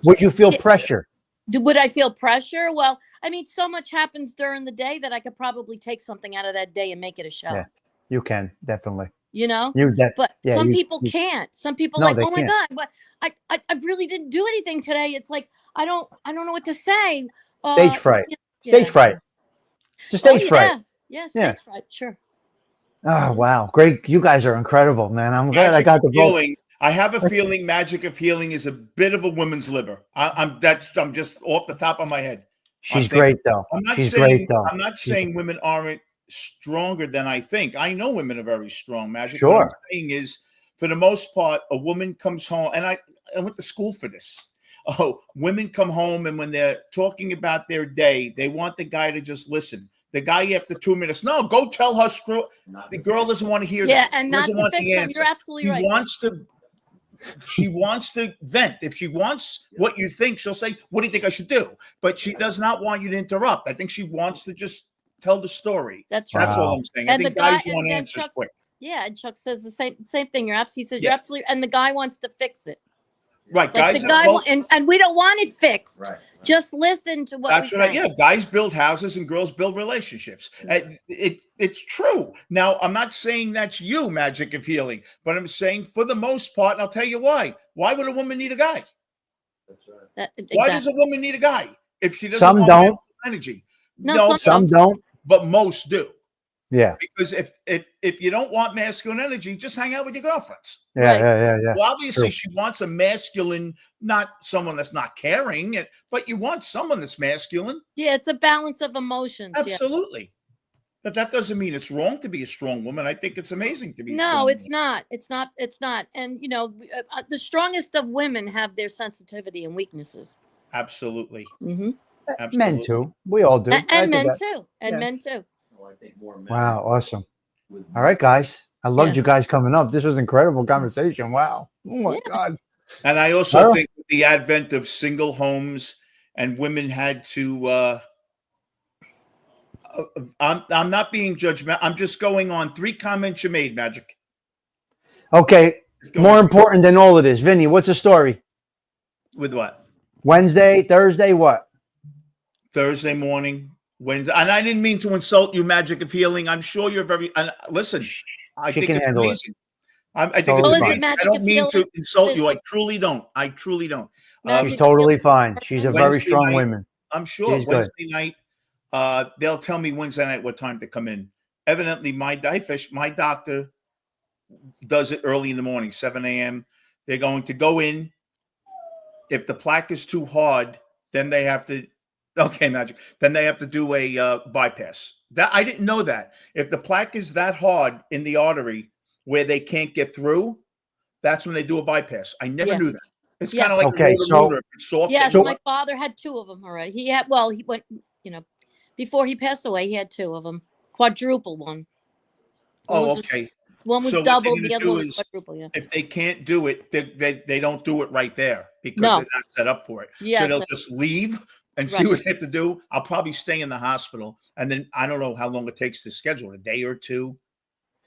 Would you feel Yeah. pressure? Would I feel pressure? Well, I mean, so much happens during the day that I could probably take something out of that day and make it a show. Yeah. You can definitely. But Yeah, some you- people you- can't. Some people No, like, they oh my can't. God, but I really didn't do anything today. It's like I don't know what to say. Stage fright. Yeah. Stage fright. It's a stage Oh, fright. Yeah, Yeah. stage fright. Sure. Oh wow, great! You guys are incredible, man. I'm glad I Magic got of the vote. Healing. I have a feeling Magic of Healing is a bit of a woman's liver. I'm just off the top of my head. She's great though. I'm not She's saying great though. I'm not saying women aren't stronger than I think. I know women are very strong, Magic. Sure. What I'm saying is, for the most part, a woman comes home, and I went to school for this. Oh, women come home, and when they're talking about their day, they want the guy to just listen. The guy after 2 minutes, no, go tell her. The girl doesn't want to hear. Yeah, that. and Doesn't not to want fix the them. answer. You're absolutely She right. wants to. She wants to vent. If she wants what you think, she'll say, "What do you think I should do?" But she does not want you to interrupt. I think she wants to just tell the story. That's right. That's all Wow. I'm saying. I And think the guy, guys want and then answers Chuck, quick. yeah, and Chuck says the same thing. He says Yeah. you're absolutely, and the guy wants to fix it. Right, Like guys. the guy, well, and we don't want it fixed. Right. Just listen to what that's we right. say. Yeah, guys build houses and girls build relationships. It's true. Now, I'm not saying that's you, Magic of Healing, but I'm saying for the most part, and I'll tell you why. Why would a woman need a guy? That's right. Exactly. Why does a woman need a guy if she doesn't Some want don't. masculine energy? No, Some don't. but most do. Yeah. Because if you don't want masculine energy, just hang out with your girlfriends. Yeah. Right. Yeah. Well, obviously, True. she wants a masculine, not someone that's not caring, but you want someone that's masculine. Yeah, it's a balance of emotions. Yeah. Absolutely. But that doesn't mean it's wrong to be a strong woman. I think it's amazing to be a strong No, it's woman. not. It's not. And the strongest of women have their sensitivity and weaknesses. Absolutely. Mm-hmm. Absolutely. Men too. We all do. I And get men that. too. And Yeah. men too. Well, I think more men Wow. Awesome. with All right, guys. I loved Yeah. you guys coming up. This was incredible conversation. Wow. Oh my Yeah. God. And I also Oh. think with the advent of single homes and women had to I'm not being judgmental. I'm just going on 3 comments you made, Magic. Okay. Just going More important than all of this, Vinny. What's the story? with what? Wednesday, Thursday, what? Thursday morning, Wednesday. And I didn't mean to insult you, Magic of Healing. I'm sure you're very listen, I She think can it's handle it. amazing. I think Totally it's fine. amazing. I Magic don't of mean to Healing insult you. I is- truly don't. I truly don't. Magic She's of totally Healing fine. person. She's a very Wednesday strong night- woman. I'm sure She's good. Wednesday night They'll tell me Wednesday night what time to come in. Evidently, my doctor does it early in the morning, 7 a.m. They're going to go in. If the plaque is too hard, then they have to. Okay, magic. Then they have to do a bypass. That I didn't know that. If the plaque is that hard in the artery where they can't get through, that's when they do a bypass. I never Yes. knew that. It's Yes. kind of like Okay, a so- motor. If it's soft. Yes, they- my father had 2 of them already. He had, well, he went, before he passed away, he had 2 of them. Quadruple one. One Oh, was okay. One was So what they're double, gonna the other do one was is- quadruple, yeah. If they can't do it, they don't do it right there because No. they're not set up for it. So Yes, they'll that's- just leave and see Right. what they have to do. I'll probably stay in the hospital, and then I don't know how long it takes to schedule, a day or two.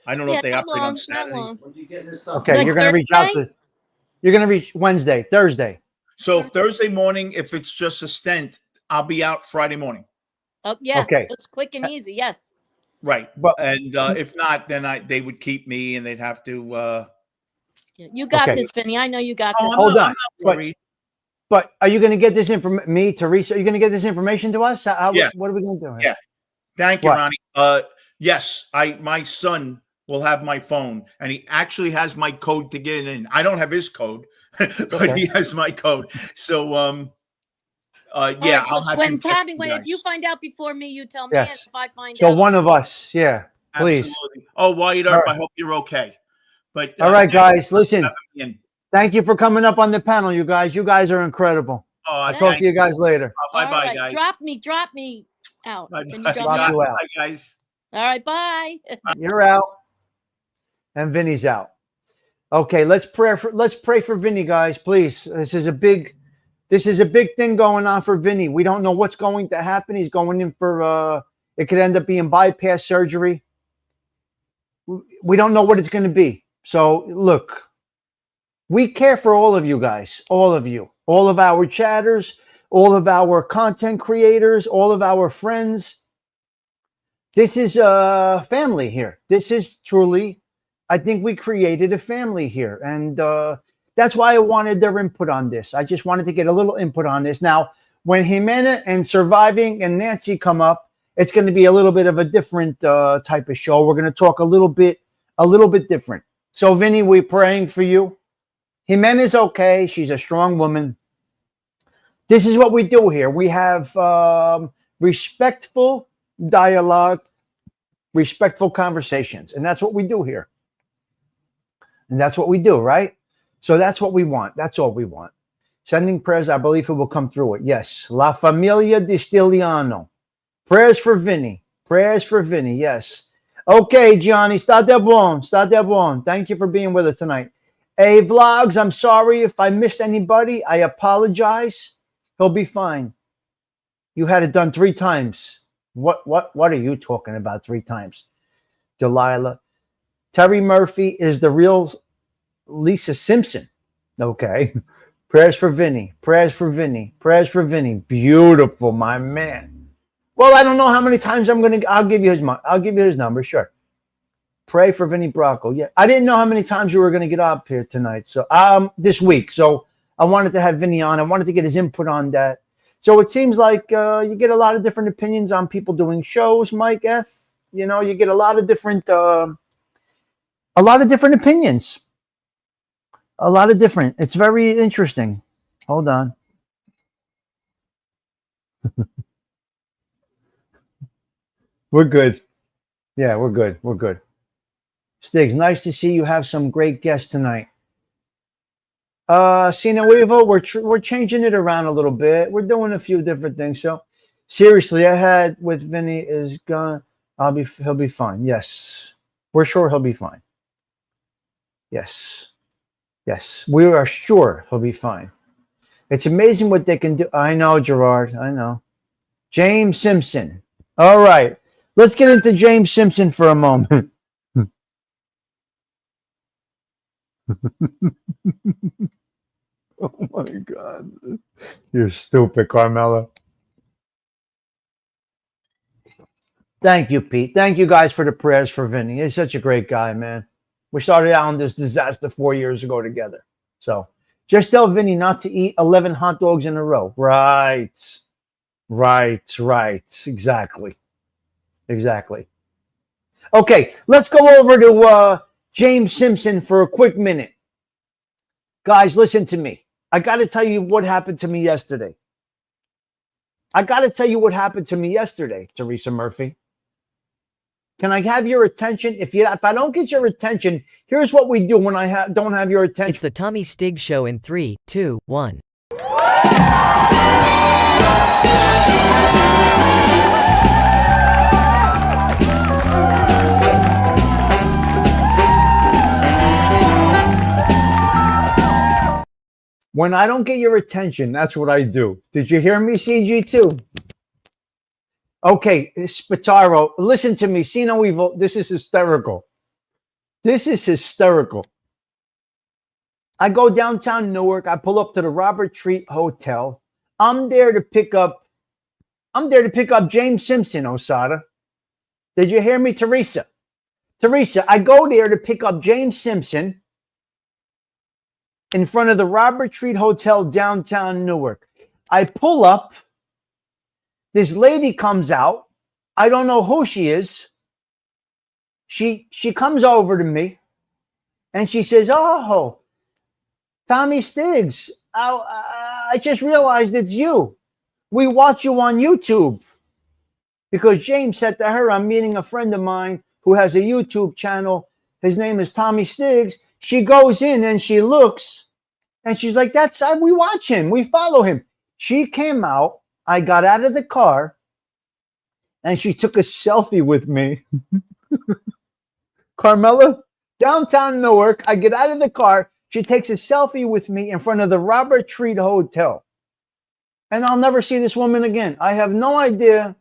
I don't know Yeah, if they not operate long, on not Saturdays. long. When'd you get this done? Okay, Like you're going to reach out Thursday? to. You're going to reach Wednesday, Thursday. So Thursday morning, if it's just a stent, I'll be out Friday morning. Oh, yeah, Okay. it's quick and easy, yes. Right. But- And if not, then they would keep me and they'd have to. Yeah, you got Okay. this, Vinny. I know you got Oh, this. Hold on. I'm not worried. But are you going to get this me, Teresa? Are you going to get this information to us? Yeah. What are we going to do? Yeah. Thank you, What? Ronnie. Yes, my son will have my phone, and he actually has my code to get in. I don't have his code, but Okay. he has my code. So, yeah, All right, so I'll have when him text Tabby, you if you guys. find out before me, you tell me. Yes. And if I find So out, one of us, yeah, please. Absolutely. Oh, Wyatt All Earp, right. I hope you're okay. But All right, guys, listen. have me in. Thank you for coming up on the panel, you guys. You guys are incredible. Oh, I'll Thank talk to you guys later. Bye, all bye, right, guys. drop me out. Bye, Can bye, you drop me Drop out? you out. Bye, guys. All right, bye. You're out, and Vinny's out. Okay, let's pray for Vinny, guys, please. This is a big thing going on for Vinny. We don't know what's going to happen. He's going in for it could end up being bypass surgery. We don't know what it's going to be. So look, we care for all of you guys, all of you, all of our chatters, all of our content creators, all of our friends. This is a family here. This is truly, I think we created a family here. And that's why I wanted their input on this. I just wanted to get a little input on this. Now, when Jimena and Surviving and Nancy come up, it's going to be a little bit of a different type of show. We're going to talk a little bit different. So, Vinny, we're praying for you. Jimena's okay. She's a strong woman. This is what we do here. We have respectful dialogue, respectful conversations. And that's what we do here. And that's what we do, right? So that's what we want. That's all we want. Sending prayers, I believe it will come through it. Yes. La Familia di Stiliano. Prayers for Vinny. Prayers for Vinny. Yes. Okay, Gianni. State buon. State buon. Thank you for being with us tonight. Hey, Vlogs, I'm sorry if I missed anybody. I apologize. He'll be fine. You had it done 3 times. What are you talking about 3 times? Delilah. Terry Murphy is the real Lisa Simpson. Okay. Prayers for Vinny. Prayers for Vinny. Prayers for Vinny. Beautiful, my man. Well, I don't know how many times I'll give you his number, sure. Pray for Vinny Bracco. Yeah. I didn't know how many times you were going to get up here tonight. So this week. So I wanted to have Vinny on. I wanted to get his input on that. So it seems like you get a lot of different opinions on people doing shows, Mike F. You know, you get a lot of different opinions. A lot of different. It's very interesting. Hold on. We're good. Yeah, we're good. We're good. Stiggs, nice to see you have some great guests tonight. Sina Weevo, we're changing it around a little bit. We're doing a few different things. So seriously, I had with Vinny is gone. He'll be fine. Yes. We're sure he'll be fine. Yes. Yes. We are sure he'll be fine. It's amazing what they can do. I know, Gerard. I know. James Simpson. All right. Let's get into James Simpson for a moment. Oh my God. You're stupid, Carmela. Thank you, Pete. Thank you guys for the prayers for Vinny. He's such a great guy, man. We started out on this disaster 4 years ago together. So just tell Vinny not to eat 11 hot dogs in a row. Right. Right. Exactly. Okay, let's go over to James Simpson for a quick minute. Guys, listen to me. I got to tell you what happened to me yesterday. Teresa Murphy. Can I have your attention? If I don't get your attention, here's what we do when I don't have your attention. It's the Tommy Stig Show in 3, 2, 1. When I don't get your attention, that's what I do. Did you hear me, CG2? Okay, Spataro, listen to me. See no evil. This is hysterical. I go downtown Newark. I pull up to the Robert Treat Hotel. I'm there to pick up James Simpson, Osada. Did you hear me, Teresa? I go there to pick up James Simpson in front of the Robert Treat Hotel downtown Newark. I pull up. This lady comes out. I don't know who she is. She comes over to me and she says, "Oh, Tommy Stiggs, I just realized it's you. We watch you on YouTube." Because James said to her, "I'm meeting a friend of mine who has a YouTube channel. His name is Tommy Stiggs." She goes in and she looks and she's like, we watch him. We follow him. She came out. I got out of the car and she took a selfie with me. Carmela, downtown Newark, I get out of the car. She takes a selfie with me in front of the Robert Treat Hotel. And I'll never see this woman again. I have no idea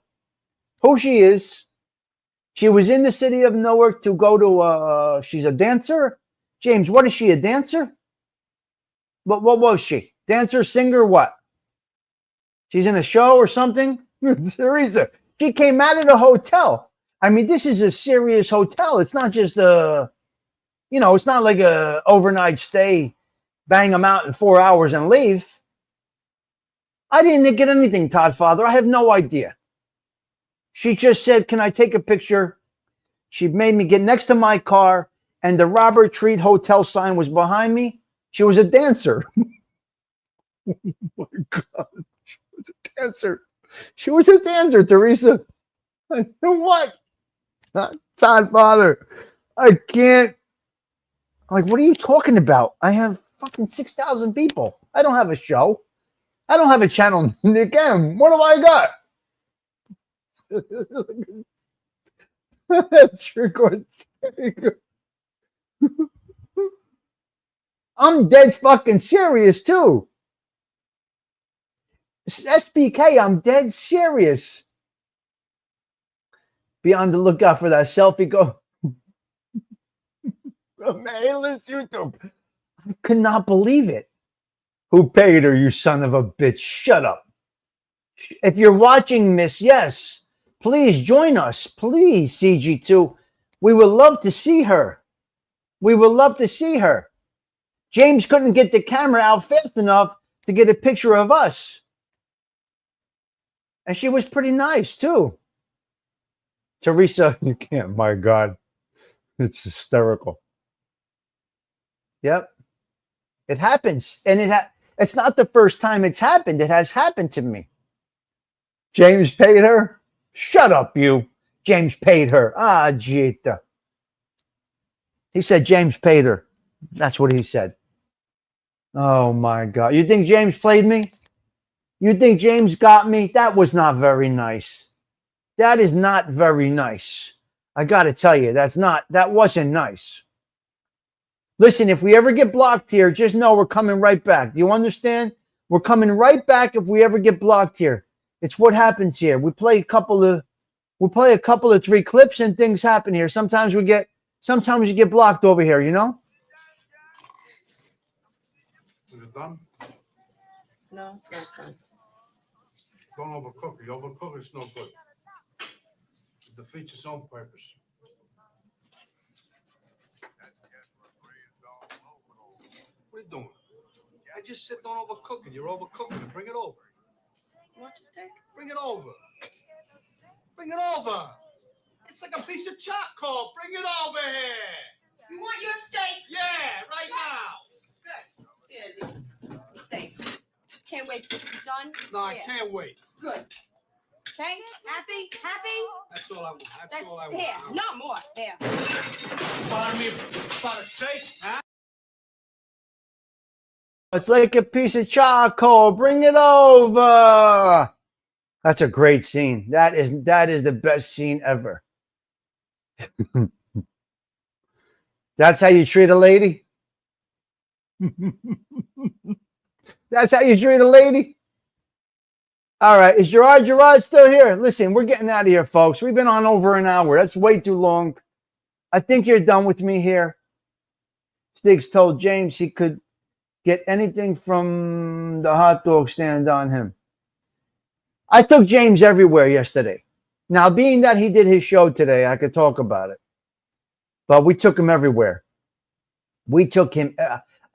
who she is. She was in the city of Newark to go to, she's a dancer. James, what is she, a dancer? What was she? Dancer, singer, what? She's in a show or something? Teresa, she came out of the hotel. I mean, this is a serious hotel. It's not just it's not like a overnight stay, bang them out in 4 hours and leave. I didn't get anything, Todd Father. I have no idea. She just said, "Can I take a picture?" She made me get next to my car, and the Robert Treat Hotel sign was behind me. She was a dancer. Oh my God. She was a dancer, Teresa. What? Todd Father, I can't. Like, what are you talking about? I have fucking 6,000 people. I don't have a show. I don't have a channel. Again, what do I got? Trick or take. I'm dead fucking serious, too. SBK, I'm dead serious. Be on the lookout for that selfie. Go. A-list YouTube. I could not believe it. Who paid her, you son of a bitch? Shut up. If you're watching, miss, yes, please join us. Please, CG2. We would love to see her. James couldn't get the camera out fast enough to get a picture of us. And she was pretty nice, too. Teresa, you can't. My God. It's hysterical. Yep. It happens. And it's not the first time it's happened. It has happened to me. James paid her? Shut up, you. James paid her. Ah, Jita. He said James paid her. That's what he said. Oh, my God. You think James played me? You think James got me? That was not very nice. That is not very nice. I got to tell you, that wasn't nice. Listen, if we ever get blocked here, just know we're coming right back. Do you understand? We're coming right back if we ever get blocked here. It's what happens here. We play a couple of 3 clips and things happen here. Sometimes you get blocked over here, you know? Is it done? No, it's not done. Don't overcook it. You overcook it's no good. It defeats its own purpose. What are you doing? I just said don't overcook it. You're overcooking it. Bring it over. You want your steak? Bring it over. Bring it over. It's like a piece of charcoal. Bring it over here. You want your steak? Yeah, right now. Good. Here's your steak. Can't wait for this to be done. No, I Here. can't wait. Good. Okay? Happy? Happy? That's all I want. That's all I want. Here. No more. Here. Pardon me about a steak, huh? It's like a piece of charcoal. Bring it over. That's a great scene. That is the best scene ever. That's how you treat a lady? That's how you treat a lady? All right. Is Gerard still here? Listen, we're getting out of here, folks. We've been on over an hour. That's way too long. I think you're done with me here. Stiggs told James he could get anything from the hot dog stand on him. I took James everywhere yesterday. Now, being that he did his show today, I could talk about it. But we took him everywhere. We took him.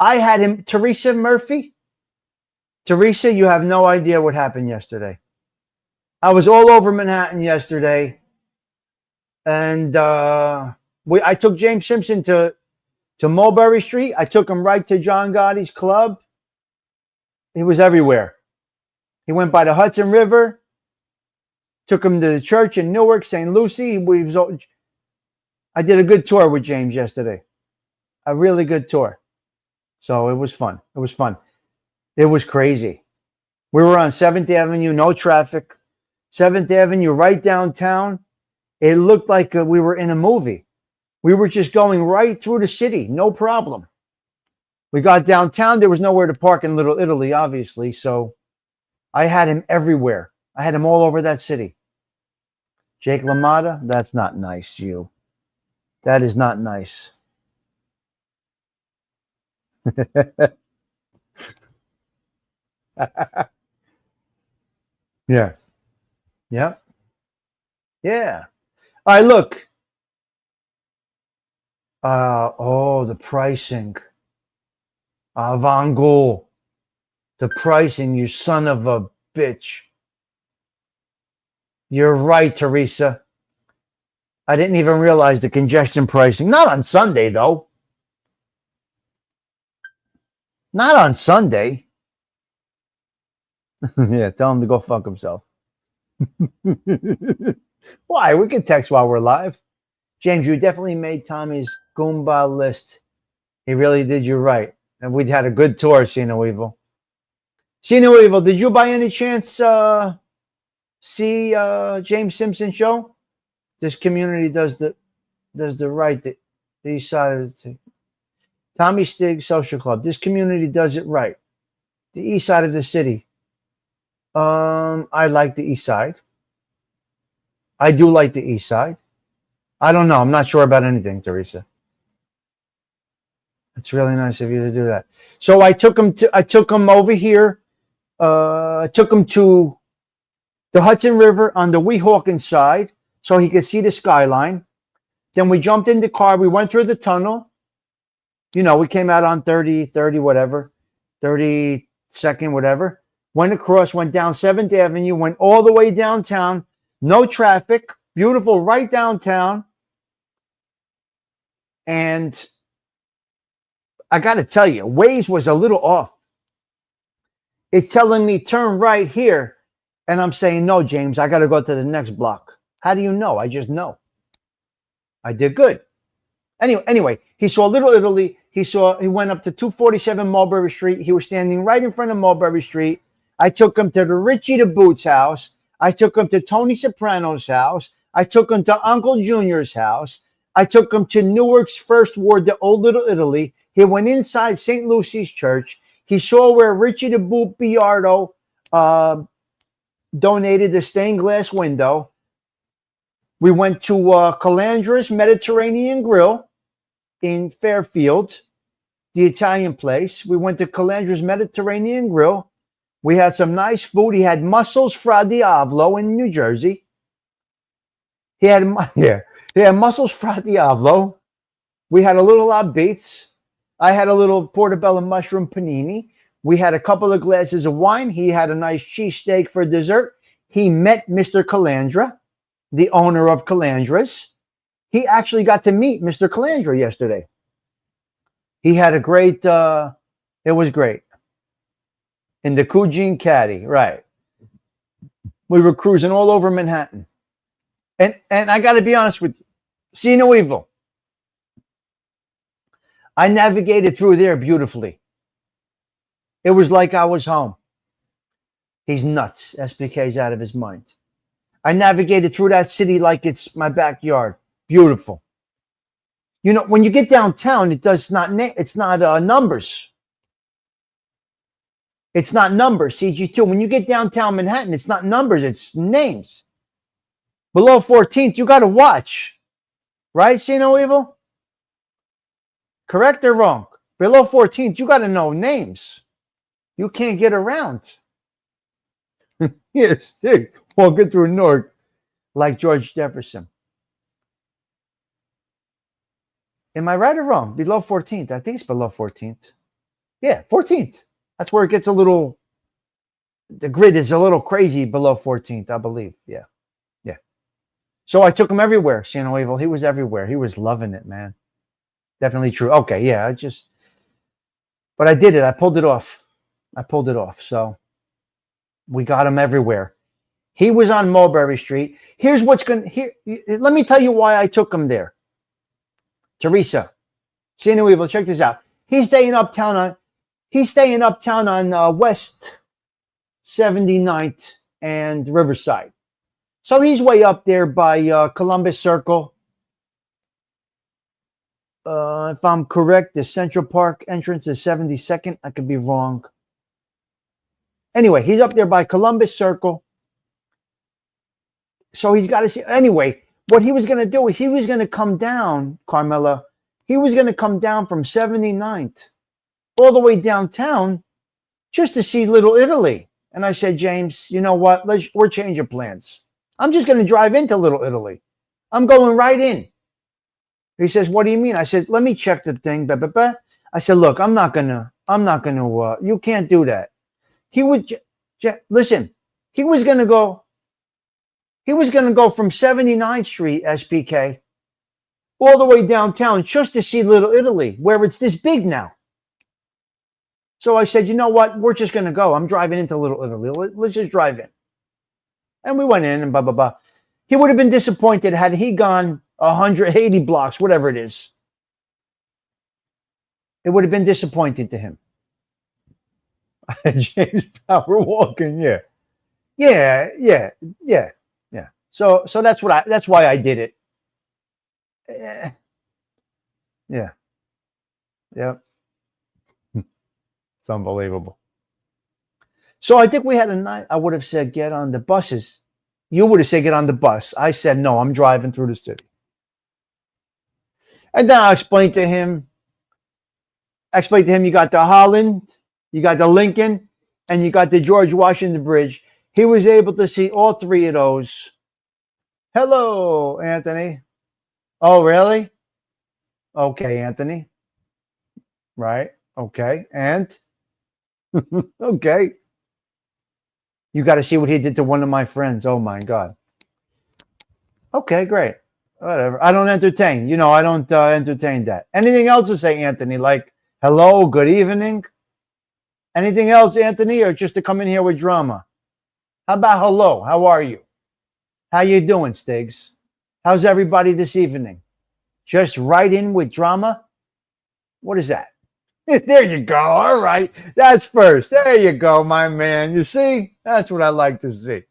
I had him. Teresa Murphy. Teresa, you have no idea what happened yesterday. I was all over Manhattan yesterday. And I took James Simpson to Mulberry Street. I took him right to John Gotti's club. He was everywhere. He went by the Hudson River. Took him to the church in Newark, St. Lucie. I did a good tour with James yesterday. A really good tour. So it was fun. It was fun. It was crazy. We were on 7th Avenue, no traffic. 7th Avenue, right downtown. It looked like we were in a movie. We were just going right through the city, no problem. We got downtown. There was nowhere to park in Little Italy, obviously. So I had him everywhere. I had him all over that city. Jake LaMotta, that's not nice, you. That is not nice. Yeah. Yeah. Yeah. All right, look. The pricing. Van Gogh. The pricing, you son of a bitch. You're right, Teresa. I didn't even realize the congestion pricing. Not on Sunday, though. Not on Sunday. Yeah, tell him to go fuck himself. Why? We can text while we're live. James, you definitely made Tommy's Goomba list. He really did you right. And we had a good tour, Sheena Weevil. Sheena Weevil, did you by any chance see James Simpson show? This community does the right, the east side of the Tommy Stig Social Club. This community does it right. The east side of the city. I like the east side. I do like the east side. I don't know. I'm not sure about anything, Teresa. It's really nice of you to do that. So I took him over here. I took him to the Hudson River on the Weehawken side so he could see the skyline. Then we jumped in the car. We went through the tunnel. You know, we came out on 30 whatever, 32nd, whatever. Went across, went down 7th Avenue, went all the way downtown. No traffic. Beautiful, right downtown. And I got to tell you, Waze was a little off. It's telling me turn right here. And I'm saying, no, James, I got to go to the next block. How do you know? I just know. I did good. Anyway, he saw Little Italy. He went up to 247 Mulberry Street. He was standing right in front of Mulberry Street. I took him to the Richie the Boots house. I took him to Tony Soprano's house. I took him to Uncle Junior's house. I took him to Newark's First Ward, the Old Little Italy. He went inside St. Lucie's Church. He saw where Richie the Boot Biardo donated the stained glass window. We went to Calandra's Mediterranean Grill in Fairfield, the Italian place. We went to Calandra's Mediterranean Grill. We had some nice food. He had mussels fra diavolo in New Jersey. He had mussels fra diavolo. We had a little beets. I had a little portobello mushroom panini. We had a couple of glasses of wine. He had a nice cheesesteak for dessert. He met Mr. Calandra, the owner of Calandra's. He actually got to meet Mr. Calandra yesterday. He had a great, it was great. In the Coogene Caddy, right. We were cruising all over Manhattan. And I got to be honest with you, see no evil. I navigated through there beautifully. It was like I was home. He's nuts. SBK's out of his mind. I navigated through that city like it's my backyard. Beautiful. You know, when you get downtown, it's not numbers. It's not numbers, CG2. When you get downtown Manhattan, it's not numbers, it's names. Below 14th, you got to watch. Right, See No Evil? Correct or wrong? Below 14th, you got to know names. You can't get around. Yes, walking through Newark like George Jefferson. Am I right or wrong? Below 14th. I think it's below 14th. Yeah, 14th. That's where it gets a little, the grid is a little crazy below 14th, I believe. Yeah. Yeah. So I took him everywhere, Shano Evil. He was everywhere. He was loving it, man. Definitely true. Okay, yeah, but I did it. I pulled it off. So we got him everywhere. He was on Mulberry Street. Let me tell you why I took him there. Teresa, Shano Evil, check this out. He's staying uptown on West 79th and Riverside. So he's way up there by Columbus Circle. If I'm correct, the Central Park entrance is 72nd. I could be wrong. Anyway, he's up there by Columbus Circle. So he's got to see. Anyway, what he was going to do is he was going to come down, Carmela. He was going to come down from 79th all the way downtown just to see Little Italy. And I said, James, you know what? We're changing plans. I'm just going to drive into Little Italy. I'm going right in. He says, what do you mean? I said, let me check the thing. I said, look, I'm not going to, you can't do that. Listen, he was going to go from 79th Street, SPK, all the way downtown just to see Little Italy, where it's this big now. So I said, you know what? We're just going to go. I'm driving into Little Italy. Let's just drive in. And we went in and blah, blah, blah. He would have been disappointed had he gone 180 blocks, whatever it is. It would have been disappointing to him. James Power walking, yeah. Yeah. So that's why I did it. Yeah. Yep. It's unbelievable. So I think we had a night. I would have said, get on the buses. You would have said, get on the bus. I said, no, I'm driving through the city. And then I explained to him, you got the Holland, you got the Lincoln, and you got the George Washington Bridge. He was able to see all three of those. Hello, Anthony. Oh, really? Okay, Anthony. Right. Okay. And okay. You got to see what he did to one of my friends. Oh my God. Okay, great. Whatever. I don't entertain. I don't entertain that. Anything else to say, Anthony? Like, hello, good evening? Anything else, Anthony, or just to come in here with drama? How about hello? How are you? How you doing, Stiggs? How's everybody this evening? Just right in with drama? What is that? There you go. All right. That's first. There you go, my man. You see? That's what I like to see.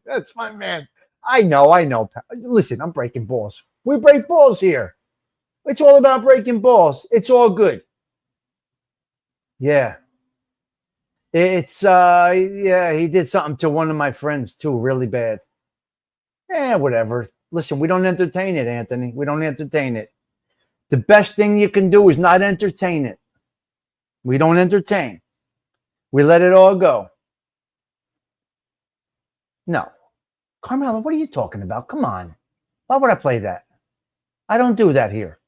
That's my man. I know. Listen, I'm breaking balls. We break balls here. It's all about breaking balls. It's all good. Yeah. He did something to one of my friends too, really bad. Whatever. Listen, we don't entertain it, Anthony. We don't entertain it. The best thing you can do is not entertain it. We don't entertain. We let it all go. No. Carmela, what are you talking about? Come on. Why would I play that? I don't do that here.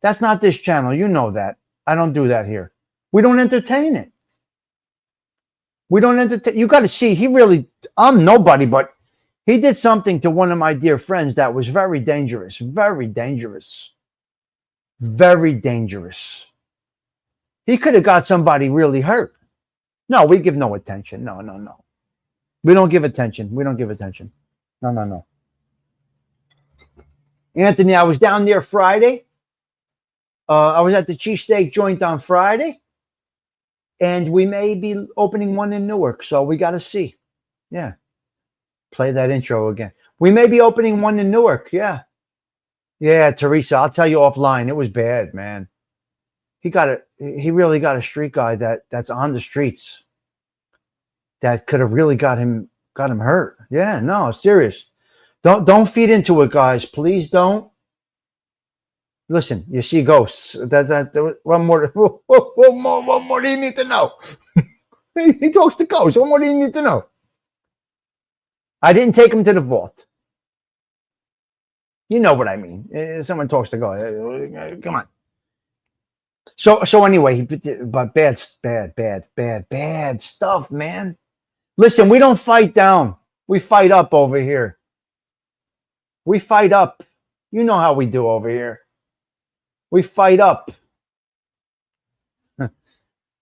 That's not this channel. You know that. I don't do that here. We don't entertain it. We don't entertain. You got to see, I'm nobody, but he did something to one of my dear friends that was very dangerous, very dangerous, very dangerous. He could have got somebody really hurt. No, we give no attention. No, no, no. We don't give attention. We don't give attention. No, no, no. Anthony, I was down there Friday. I was at the cheesesteak joint on Friday. And we may be opening one in Newark. So we got to see. Yeah. Play that intro again. We may be opening one in Newark. Yeah. Yeah, Teresa, I'll tell you offline. It was bad, man. He really got a street guy that's on the streets that could have really got him hurt. Yeah, no, serious. Don't feed into it, guys. Please don't. Listen, you see ghosts. One more. What more do you need to know? He talks to ghosts. What more do you need to know? I didn't take him to the vault. You know what I mean. Someone talks to ghosts. Come on. So anyway, but bad stuff, man. Listen, we don't fight down. We fight up over here. We fight up. You know how we do over here. We fight up.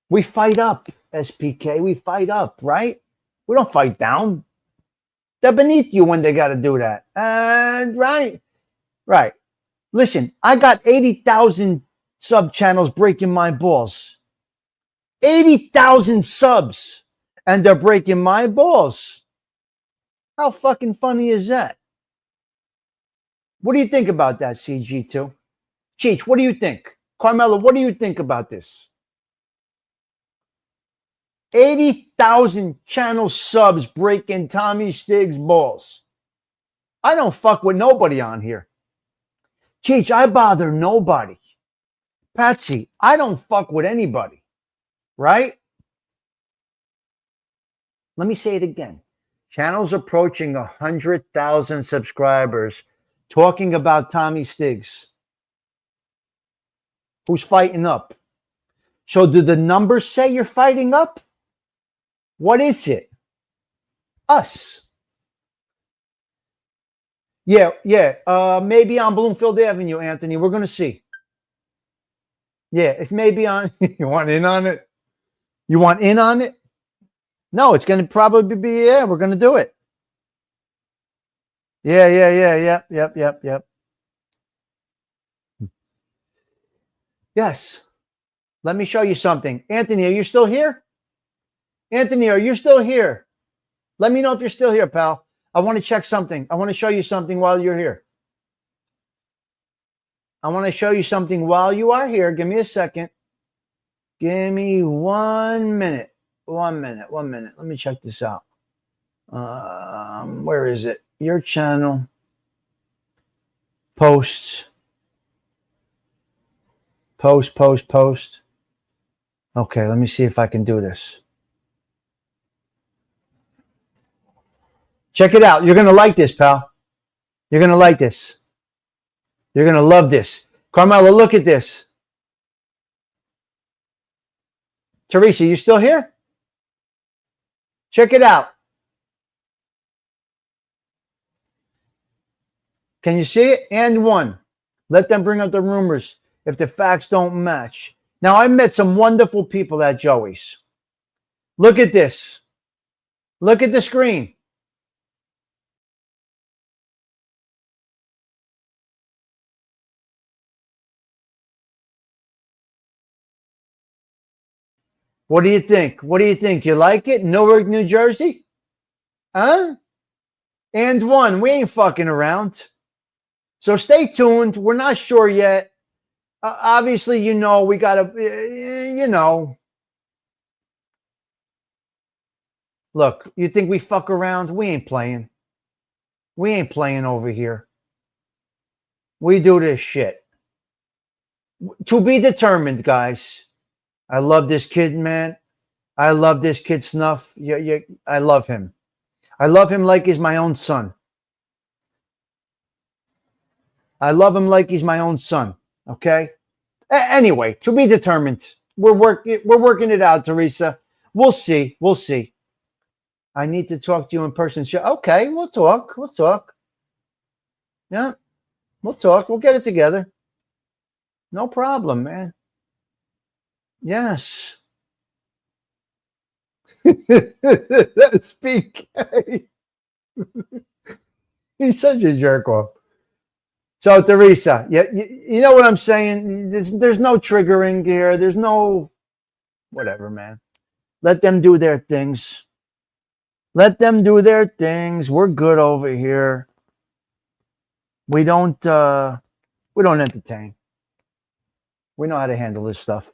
We fight up, SPK. We fight up, right? We don't fight down. They're beneath you when they got to do that. Right. Right. Listen, I got 80,000 sub channels breaking my balls. 80,000 subs. And they're breaking my balls. How fucking funny is that? What do you think about that, CG2? Cheech, what do you think? Carmelo, what do you think about this? 80,000 channel subs breaking Tommy Stig's balls. I don't fuck with nobody on here. Cheech, I bother nobody. Patsy, I don't fuck with anybody. Right? Let me say it again. Channels approaching 100,000 subscribers talking about Tommy Stiggs. Who's fighting up? So do the numbers say you're fighting up? What is it? Us. Yeah. Maybe on Bloomfield Avenue, Anthony. We're going to see. Yeah, it's maybe on. You want in on it? You want in on it? No, it's going to probably be, yeah, we're going to do it. Yeah. Yep. Yes. Let me show you something. Anthony, are you still here? Anthony, are you still here? Let me know if you're still here, pal. I want to check something. I want to show you something while you're here. I want to show you something while you are here. Give me a second. Give me 1 minute. 1 minute. 1 minute. Let me check this out. Where is it? Your channel. Posts. Post. Okay, let me see if I can do this. Check it out. You're going to like this, pal. You're going to like this. You're going to love this. Carmelo, look at this. Teresa, you still here? Check it out. Can you see it? And one. Let them bring up the rumors if the facts don't match. Now, I met some wonderful people at Joey's. Look at this. Look at the screen. What do you think? What do you think? You like it? Newark, New Jersey? Huh? And one. We ain't fucking around. So stay tuned. We're not sure yet. Obviously, you know, we got to, you know. Look, you think we fuck around? We ain't playing. We ain't playing over here. We do this shit. To be determined, guys. I love this kid, man. I love this kid, Snuff. I love him. I love him like he's my own son. I love him like he's my own son. Okay? Anyway, to be determined. we're working it out, Teresa. We'll see. We'll see. I need to talk to you in person. Okay, we'll talk. We'll talk. Yeah, we'll talk. We'll get it together. No problem, man. Yes. Speak. He's such a jerk off. So, Teresa, you know what I'm saying? There's no triggering here. There's no whatever, man. Let them do their things. Let them do their things. We're good over here. We don't entertain. We know how to handle this stuff.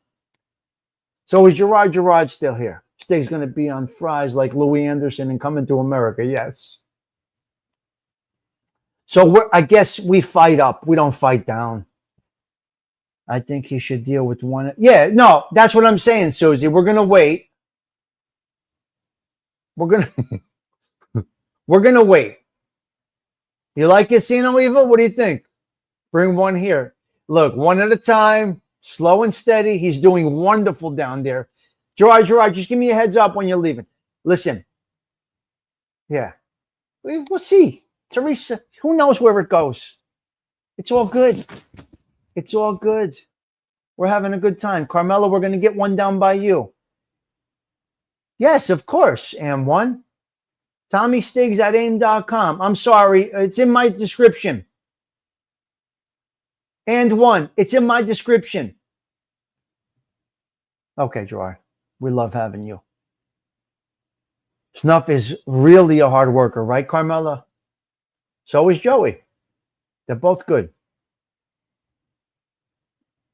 So is Gerard still here? Stig's going to be on fries like Louis Anderson and Coming to America. Yes. So I guess we fight up. We don't fight down. I think he should deal with one. Yeah, no, that's what I'm saying, Susie. We're going to wait. We're going to wait. You like Casino Evil? What do you think? Bring one here. Look, one at a time, slow and steady. He's doing wonderful down there. Gerard, just give me a heads up when you're leaving. Listen. Yeah. We'll see. Teresa, who knows where it goes? It's all good. It's all good. We're having a good time. Carmela, we're going to get one down by you. Yes, of course. And one. TommyStiggs@aim.com. I'm sorry. It's in my description. And one. It's in my description. Okay, Gerard. We love having you. Snuff is really a hard worker, right, Carmela? So is Joey. They're both good.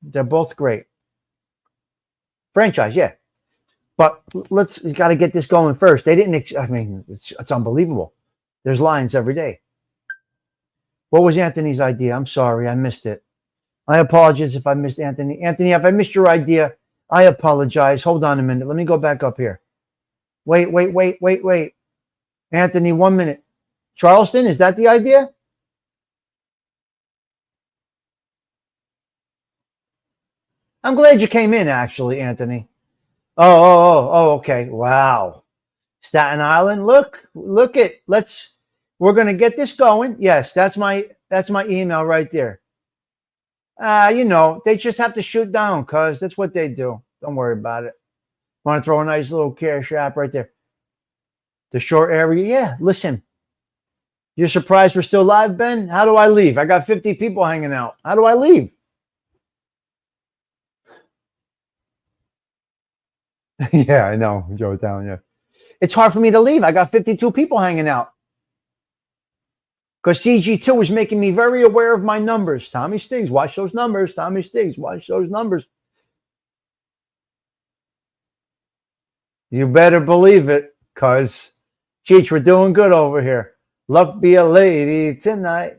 They're both great. Franchise, yeah. But you got to get this going first. They didn't, it's unbelievable. There's lines every day. What was Anthony's idea? I'm sorry, I missed it. I apologize if I missed Anthony. Anthony, if I missed your idea, I apologize. Hold on a minute. Let me go back up here. Wait. Anthony, 1 minute. Charleston, is that the idea? I'm glad you came in, actually, Anthony. Oh, okay. Wow. Staten Island. Look it. We're going to get this going. Yes, that's my email right there. They just have to shoot down, cuz that's what they do. Don't worry about it. Want to throw a nice little cash app right there. The short area. Yeah, listen. You're surprised we're still live, Ben? How do I leave? I got 50 people hanging out. How do I leave? Yeah, I know. Joe down, yeah. It's hard for me to leave. I got 52 people hanging out. Because CG2 is making me very aware of my numbers. Tommy Stiggs, watch those numbers. Tommy Stiggs, watch those numbers. You better believe it, because, Cheech, we're doing good over here. Luck be a lady tonight.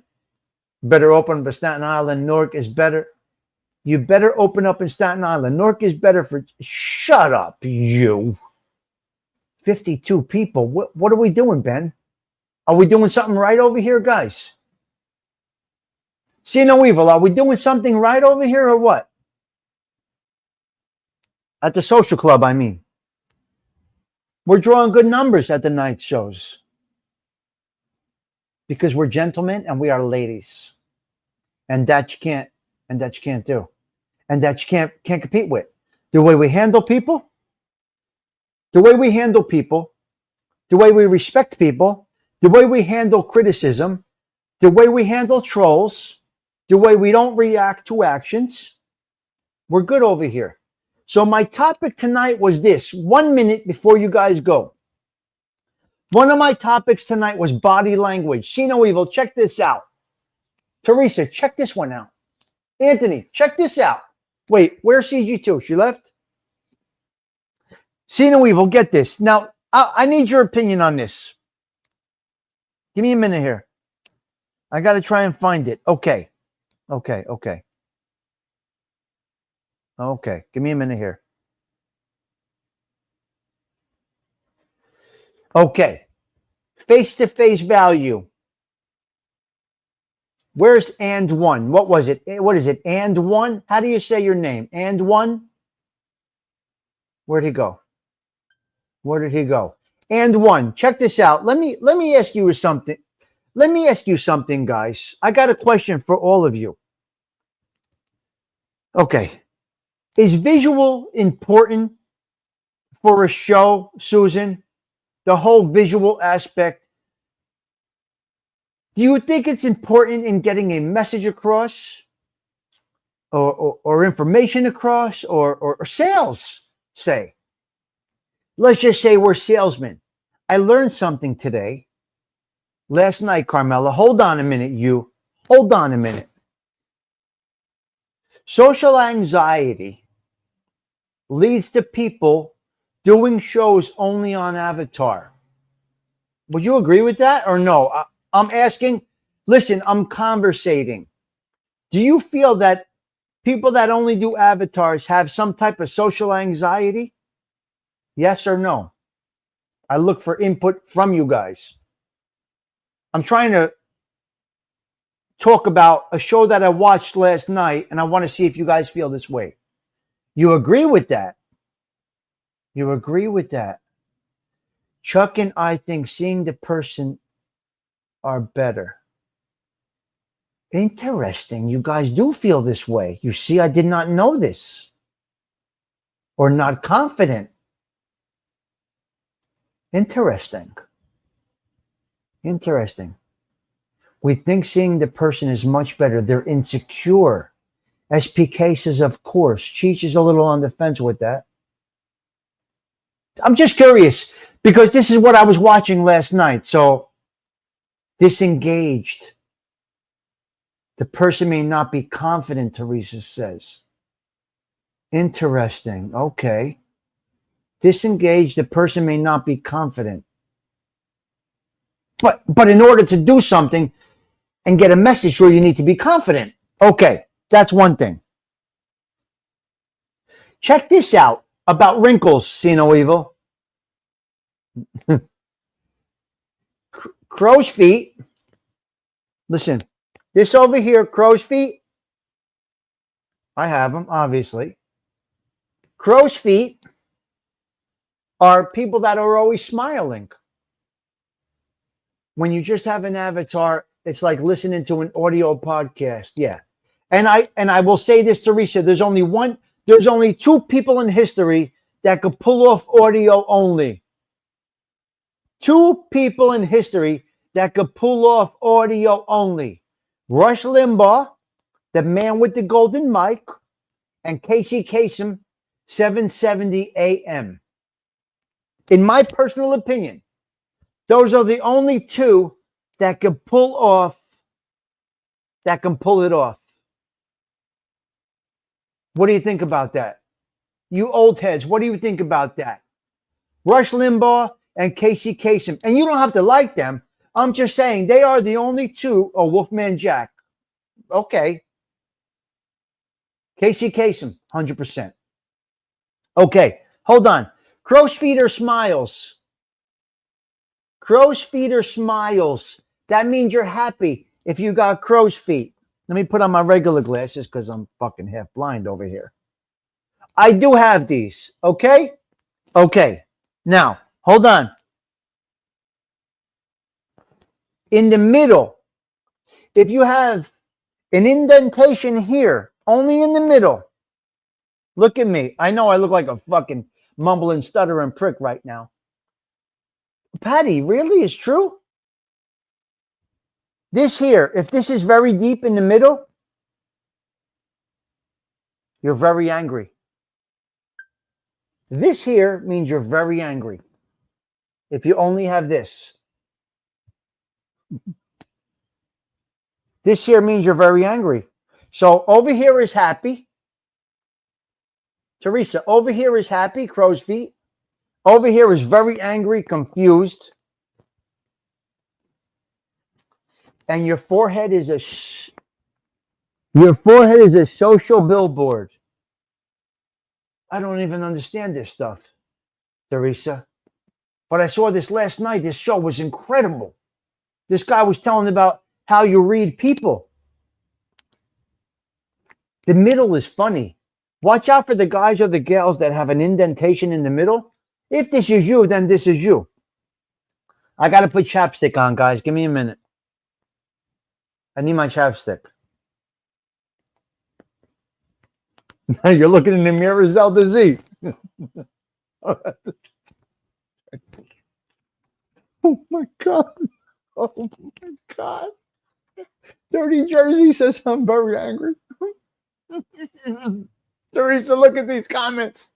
Better open up in Staten Island. Newark is better. You better open up in Staten Island. Newark is better for... Shut up, you. 52 people. What are we doing, Ben? Are we doing something right over here, guys? See no evil. Are we doing something right over here or what? At the social club, I mean. We're drawing good numbers at the night shows. Because we're gentlemen and we are ladies. And that you can't do. And that you can't compete with. The way we handle people, the way we respect people, the way we handle criticism, the way we handle trolls, the way we don't react to actions, we're good over here. So my topic tonight was this. 1 minute before you guys go. One of my topics tonight was body language. See no evil, check this out. Teresa, check this one out. Anthony, check this out. Wait, where's CG2? She left? See no evil, get this. Now, I need your opinion on this. Give me a minute here. I got to try and find it. Okay. Give me a minute here. Okay. Face-to-face value. Where's and one? What was it? What is it? And one? How do you say your name? And one? Where'd he go? Where did he go? And one. Check this out. Let me ask you something. Let me ask you something, guys. I got a question for all of you. Okay. Is visual important for a show, Susan? The whole visual aspect. Do you think it's important in getting a message across or information across or sales, say? Let's just say we're salesmen. I learned something today. Last night, Carmela. Hold on a minute, you. Hold on a minute. Social anxiety leads to people doing shows only on Avatar. Would you agree with that or no? I'm asking, listen, I'm conversating. Do you feel that people that only do avatars have some type of social anxiety? Yes or no? I look for input from you guys. I'm trying to talk about a show that I watched last night, and I want to see if you guys feel this way. You agree with that? You agree with that? Chuck and I think seeing the person are better. Interesting. You guys do feel this way. You see, I did not know this. Or not confident. Interesting. Interesting. We think seeing the person is much better. They're insecure. SPK says, of course. Cheech is a little on the fence with that. I'm just curious because this is what I was watching last night. So, disengaged. The person may not be confident, Teresa says. Interesting. Okay. Disengaged, the person may not be confident. But in order to do something and get a message, sure, you need to be confident. Okay, that's one thing. Check this out about wrinkles, see no evil. Crow's feet. Listen, this over here, crow's feet. I have them, obviously. Crow's feet are people that are always smiling. When you just have an avatar, it's like listening to an audio podcast. Yeah. And I will say this, Teresa, there's only two people in history that could pull off audio only. Two people in history that could pull off audio only. Rush Limbaugh, the man with the golden mic, and Casey Kasem, 770 AM. In my personal opinion, those are the only two that can pull it off. What do you think about that? You old heads, what do you think about that? Rush Limbaugh and Casey Kasem. And you don't have to like them. I'm just saying they are the only two. Oh, Wolfman Jack. Okay. Casey Kasem, 100%. Okay, hold on. Crow's feet or smiles? Crow's feet or smiles? That means you're happy if you got crow's feet. Let me put on my regular glasses because I'm fucking half blind over here. I do have these, okay? Okay, now, hold on. In the middle, if you have an indentation here, only in the middle, look at me. I know I look like a fucking mumbling, stuttering prick right now. Patty, really? It's true? This here, if this is very deep in the middle, you're very angry. This here means you're very angry. If you only have this. This here means you're very angry. So over here is happy. Teresa, over here is happy, crow's feet. Over here is very angry, confused. And your forehead is a social billboard. I don't even understand this stuff, Teresa. But I saw this last night. This show was incredible. This guy was telling about how you read people. The middle is funny. Watch out for the guys or the gals that have an indentation in the middle. If this is you, then this is you. I got to put chapstick on, guys. Give me a minute. I need my chapstick. You're looking in the mirror, Zelda Z. Oh my God. Oh my God. Dirty Jersey says I'm very angry. Teresa, look at these comments.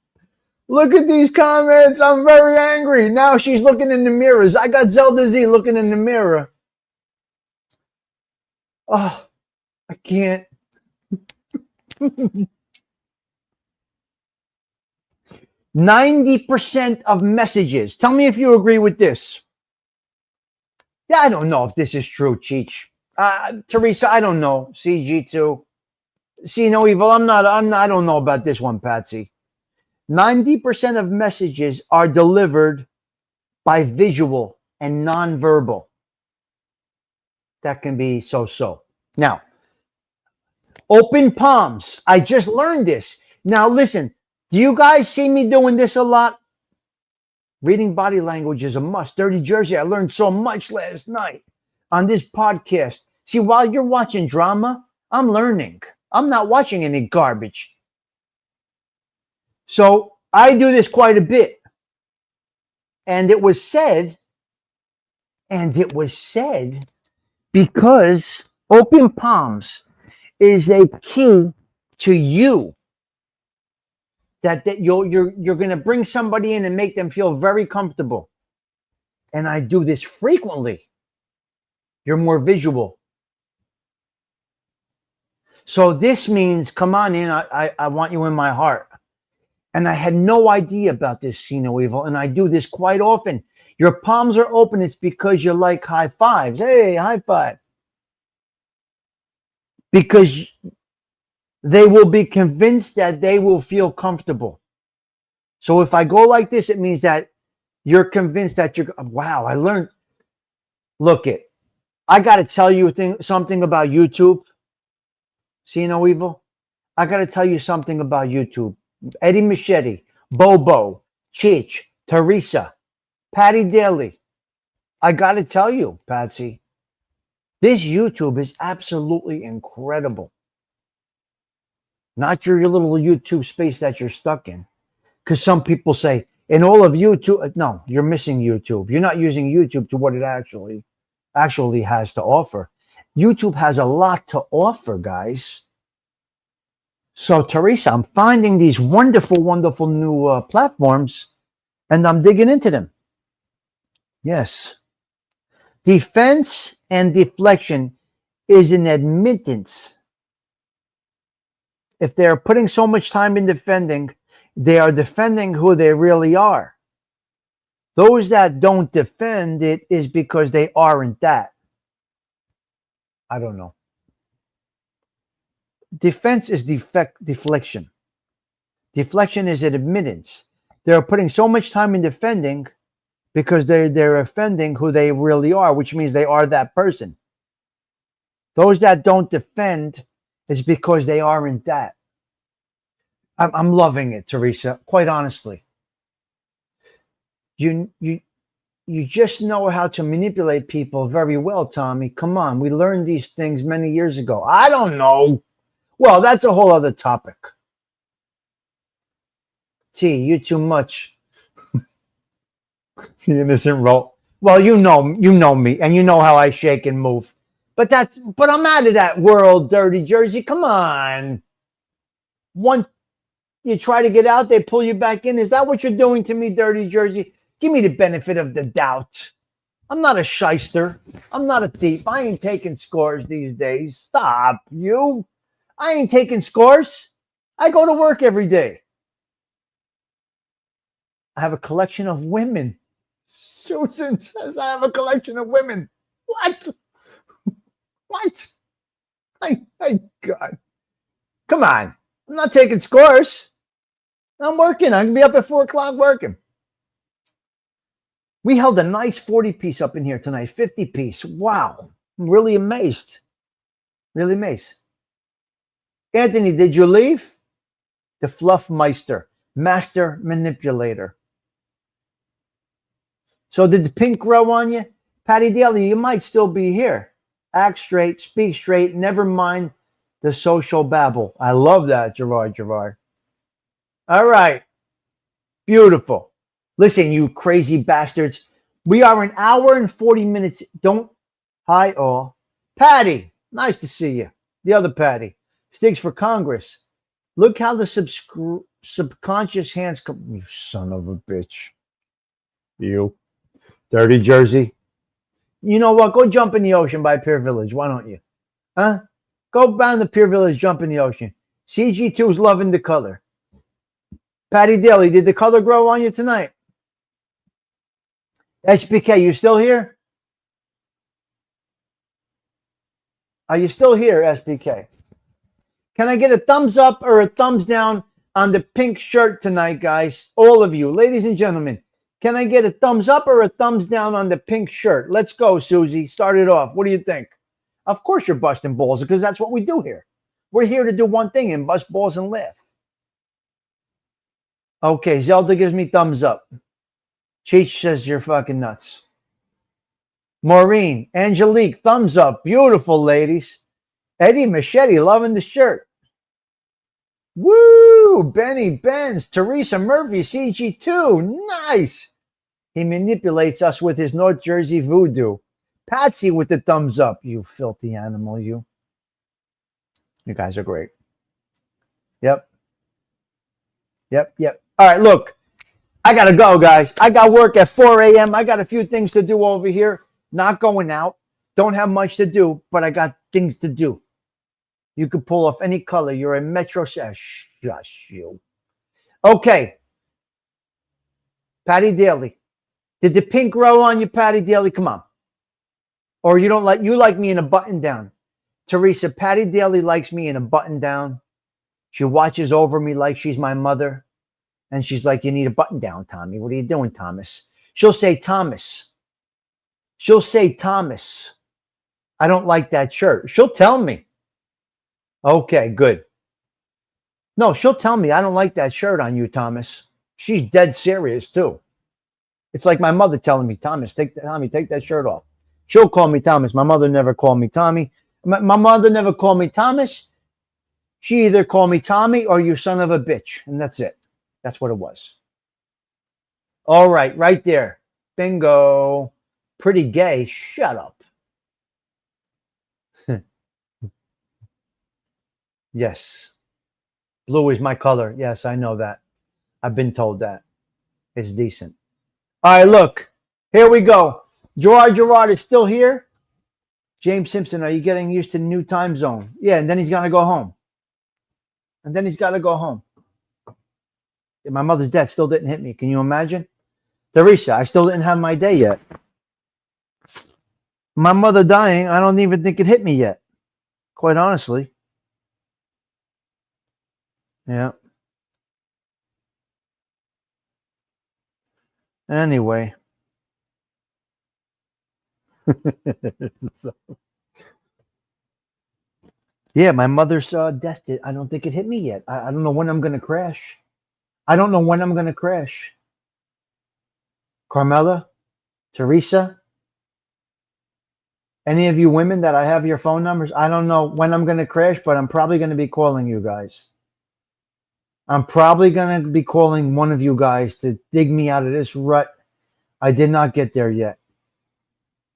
Look at these comments. I'm very angry. Now she's looking in the mirrors. I got Zelda Z looking in the mirror. Oh, I can't. 90% of messages. Tell me if you agree with this. Yeah, I don't know if this is true, Cheech. Teresa, I don't know. CG2. See no evil. I don't know about this one, Patsy. 90% of messages are delivered by visual and nonverbal. That can be so-so. Now, open palms. I just learned this. Now, listen, do you guys see me doing this a lot? Reading body language is a must. Dirty Jersey, I learned so much last night on this podcast. See, while you're watching drama, I'm learning. I'm not watching any garbage. So I do this quite a bit. And it was said because open palms is a key to you that you're going to bring somebody in and make them feel very comfortable. And I do this frequently. You're more visual. So this means, come on in. I want you in my heart. And I had no idea about this, See No Evil. And I do this quite often. Your palms are open. It's because you like high fives. Hey, high five. Because they will be convinced that they will feel comfortable. So if I go like this, it means that you're convinced that you're, wow, I learned. Look it. I got to tell you something about YouTube. See No Evil? I got to tell you something about YouTube. Eddie Machete, Bobo, Cheech, Teresa, Patty Daly. I got to tell you, Patsy, this YouTube is absolutely incredible. Not your little YouTube space that you're stuck in. Because some people say, in all of YouTube, no, you're missing YouTube. You're not using YouTube to what it actually has to offer. YouTube has a lot to offer, guys. So, Teresa, I'm finding these wonderful, wonderful new platforms, and I'm digging into them. Yes. Defense and deflection is an admittance. If they're putting so much time in defending, they are defending who they really are. Those that don't defend it is because they aren't that. I don't know. Defense is deflection. Deflection is an admittance. They're putting so much time in defending because they're offending who they really are, which means they are that person. Those that don't defend is because they aren't that. I'm loving it, Teresa, quite honestly. You just know how to manipulate people very well, Tommy. Come on, we learned these things many years ago. I don't know. Well, that's a whole other topic. T, you too much. The innocent role. Well, you know me, and you know how I shake and move. But I'm out of that world, Dirty Jersey. Come on. Once you try to get out, they pull you back in. Is that what you're doing to me, Dirty Jersey? Give me the benefit of the doubt. I'm not a shyster. I'm not a thief. I ain't taking scores these days. Stop, you. I ain't taking scores. I go to work every day. I have a collection of women. Susan says I have a collection of women. What? What? God. Come on. I'm not taking scores. I'm working. I can be up at 4 o'clock working. We held a nice 40 piece up in here tonight, 50 piece. Wow. I'm really amazed. Really amazed. Anthony, did you leave? the Fluffmeister, master manipulator. So did the pink grow on you? Patty Daly, you might still be here. Act straight, speak straight, never mind the social babble. I love that, Gerard. All right. Beautiful. Listen, you crazy bastards. We are an hour and 40 minutes. Don't. Hi, all. Patty, nice to see you. The other Patty. Sticks for Congress. Look how the subconscious hands come. You son of a bitch. You. Dirty Jersey. You know what? Go jump in the ocean by Pier Village. Why don't you? Huh? Go down to Pier Village, jump in the ocean. CG2's loving the color. Patty Daly, did the color grow on you tonight? HBK, you still here? Are you still here, SBK? Can I get a thumbs up or a thumbs down on the pink shirt tonight, guys? All of you, ladies and gentlemen. Can I get a thumbs up or a thumbs down on the pink shirt? Let's go, Susie. Start it off. What do you think? Of course you're busting balls because that's what we do here. We're here to do one thing and bust balls and laugh. Okay, Zelda gives me thumbs up. Cheech says you're fucking nuts. Maureen, Angelique, thumbs up. Beautiful, ladies. Eddie Machete, loving the shirt. Woo! Benny Benz, Teresa Murphy, CG2. Nice. He manipulates us with his North Jersey voodoo. Patsy with the thumbs up. You filthy animal, you. You guys are great. Yep. All right, look. I got to go, guys. I got work at 4 a.m. I got a few things to do over here. Not going out. Don't have much to do, but I got things to do. You could pull off any color. You're a Metro. Shush you. Okay. Patty Daly. Did the pink grow on you, Patty Daly? Come on. Or you like me in a button down. Teresa, Patty Daly likes me in a button down. She watches over me like she's my mother. And she's like, you need a button down, Tommy. What are you doing, Thomas? She'll say, Thomas. I don't like that shirt. She'll tell me. Okay, good. No, she'll tell me I don't like that shirt on you, Thomas. She's dead serious, too. It's like my mother telling me, Tommy, take that shirt off. She'll call me Thomas. My mother never called me Tommy. My mother never called me Thomas. She either called me Tommy or you son of a bitch. And that's it. That's what it was. All right there. Bingo. Pretty gay. Shut up. Yes. Blue is my color. Yes, I know that. I've been told that. It's decent. All right, look. Here we go. Gerard is still here. James Simpson, are you getting used to the new time zone? Yeah, and then he's going to go home. My mother's death still didn't hit me. Can you imagine? Teresa, I still didn't have my day yet. My mother dying, I don't even think it hit me yet. Quite honestly. Yeah. Anyway. Yeah, my mother's death. I don't think it hit me yet. I don't know when I'm going to crash. Carmela, Teresa, any of you women that I have your phone numbers, I don't know when I'm going to crash, but I'm probably going to be calling you guys. I'm probably going to be calling one of you guys to dig me out of this rut. I did not get there yet.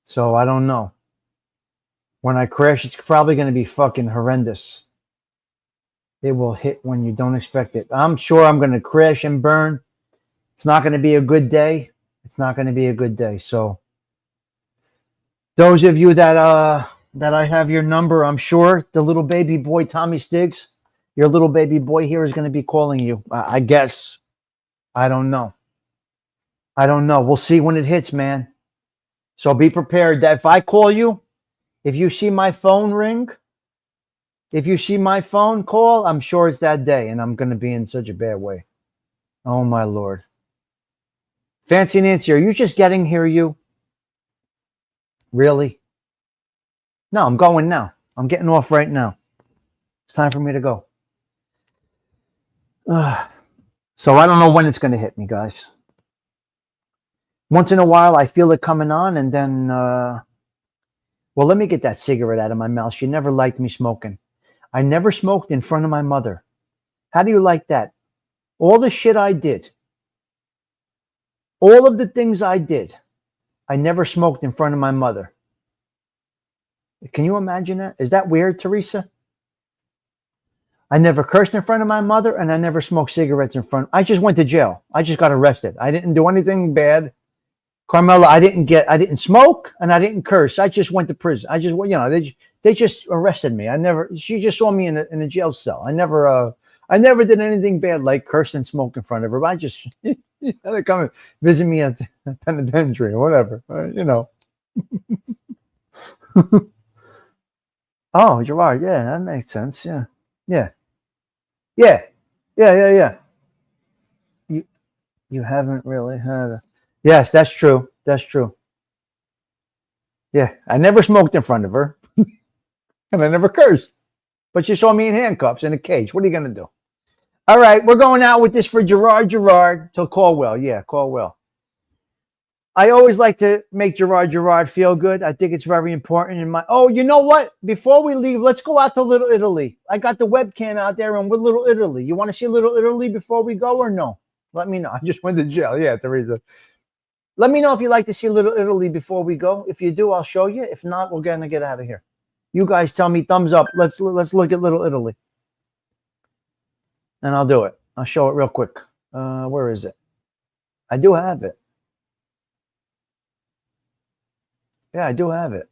So I don't know. When I crash, it's probably going to be fucking horrendous. It will hit when you don't expect it. I'm sure I'm going to crash and burn. It's not going to be a good day. So those of you that I have your number, I'm sure the little baby boy, Tommy Stiggs, your little baby boy here is going to be calling you. I guess. I don't know. We'll see when it hits, man. So be prepared that if I call you, if you see my phone ring, if you see my phone call, I'm sure it's that day, and I'm going to be in such a bad way. Oh, my Lord. Fancy Nancy, are you just getting here, you? Really? No, I'm going now. I'm getting off right now. It's time for me to go. So I don't know when it's going to hit me, guys. Once in a while, I feel it coming on, and then, well, let me get that cigarette out of my mouth. She never liked me smoking. I never smoked in front of my mother. How do you like that? All the shit I did, all of the things I did, I never smoked in front of my mother. Can you imagine that? Is that weird, Teresa? I never cursed in front of my mother, and I never smoked cigarettes in front. I just went to jail. I just got arrested. I didn't do anything bad. Carmela, I didn't smoke, and I didn't curse. I just went to prison. I just, they just arrested me. She just saw me in a jail cell. I never did anything bad like curse and smoke in front of her. I just, they come and visit me at the penitentiary or whatever, Oh, Gerard, yeah, that makes sense. Yeah. You haven't really had a. Yes, that's true. That's true. Yeah, I never smoked in front of her, and I never cursed. But she saw me in handcuffs in a cage. What are you gonna do? All right, we're going out with this for Gerard till Caldwell. Yeah, Caldwell. I always like to make Gerard feel good. I think it's very important. Oh, you know what? Before we leave, let's go out to Little Italy. I got the webcam out there, and we're Little Italy. You want to see Little Italy before we go, or no? Let me know. I just went to jail. Yeah, Teresa. Let me know if you'd like to see Little Italy before we go. If you do, I'll show you. If not, we're gonna get out of here. You guys tell me thumbs up. Let's look at Little Italy, and I'll do it. I'll show it real quick. Where is it? I do have it. Yeah, I do have it.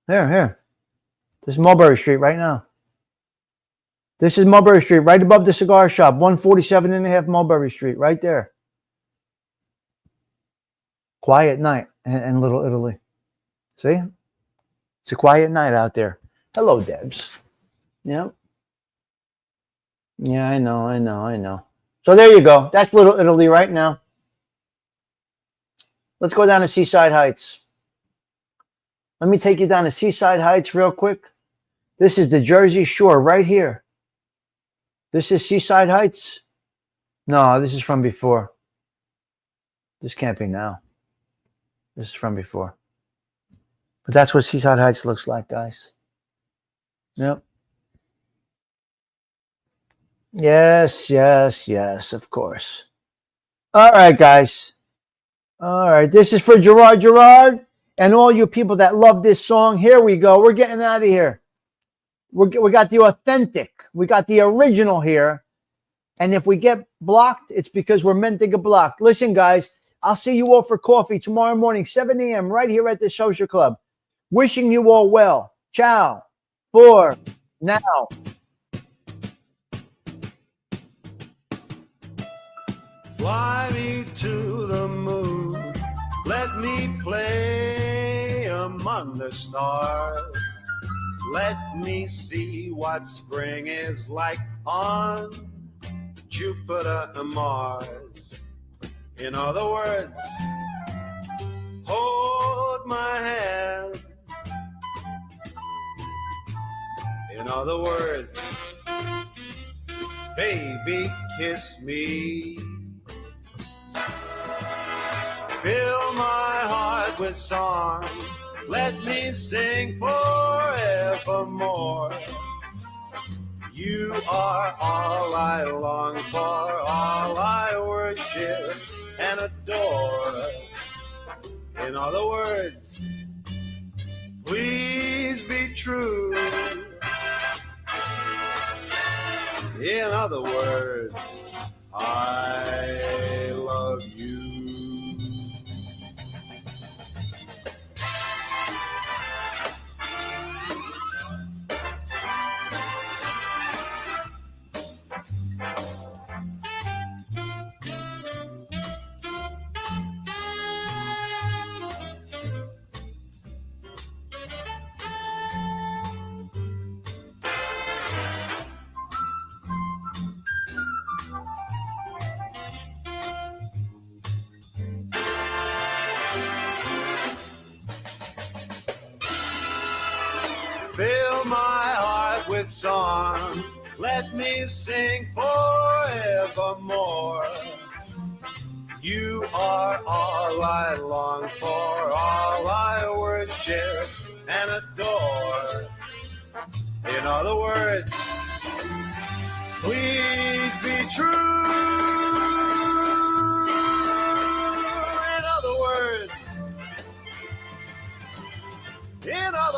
Here. This is Mulberry Street right now. This is Mulberry Street, right above the cigar shop, 147.5 Mulberry Street, right there. Quiet night in Little Italy. See? It's a quiet night out there. Hello, Debs. Yep. Yeah, I know. So there you go. That's Little Italy right now. Let's go down to Seaside Heights. Let me take you down to Seaside Heights real quick. This is the Jersey Shore right here. This is Seaside Heights. No, this is from before. This can't be now. This is from before. But that's what Seaside Heights looks like, guys. Yep. Yes, of course. All right, guys. All right, this is for Gerard, and all you people that love this song. Here we go. We're getting out of here. We got the authentic. We got the original here. And if we get blocked, it's because we're meant to get blocked. Listen, guys, I'll see you all for coffee tomorrow morning, 7 a.m. right here at the Social Club. Wishing you all well. Ciao. For now. Fly me to the moon, let me play among the stars. Let me see what spring is like on Jupiter and Mars. In other words, hold my hand. In other words, baby, kiss me. Fill my heart with song, let me sing forevermore. You are all I long for, all I worship and adore. In other words, please be true. In other words, I love you. Fill my heart with song, Let me sing forevermore. You are all I long for, all I worship and adore. In other words, please be true. In other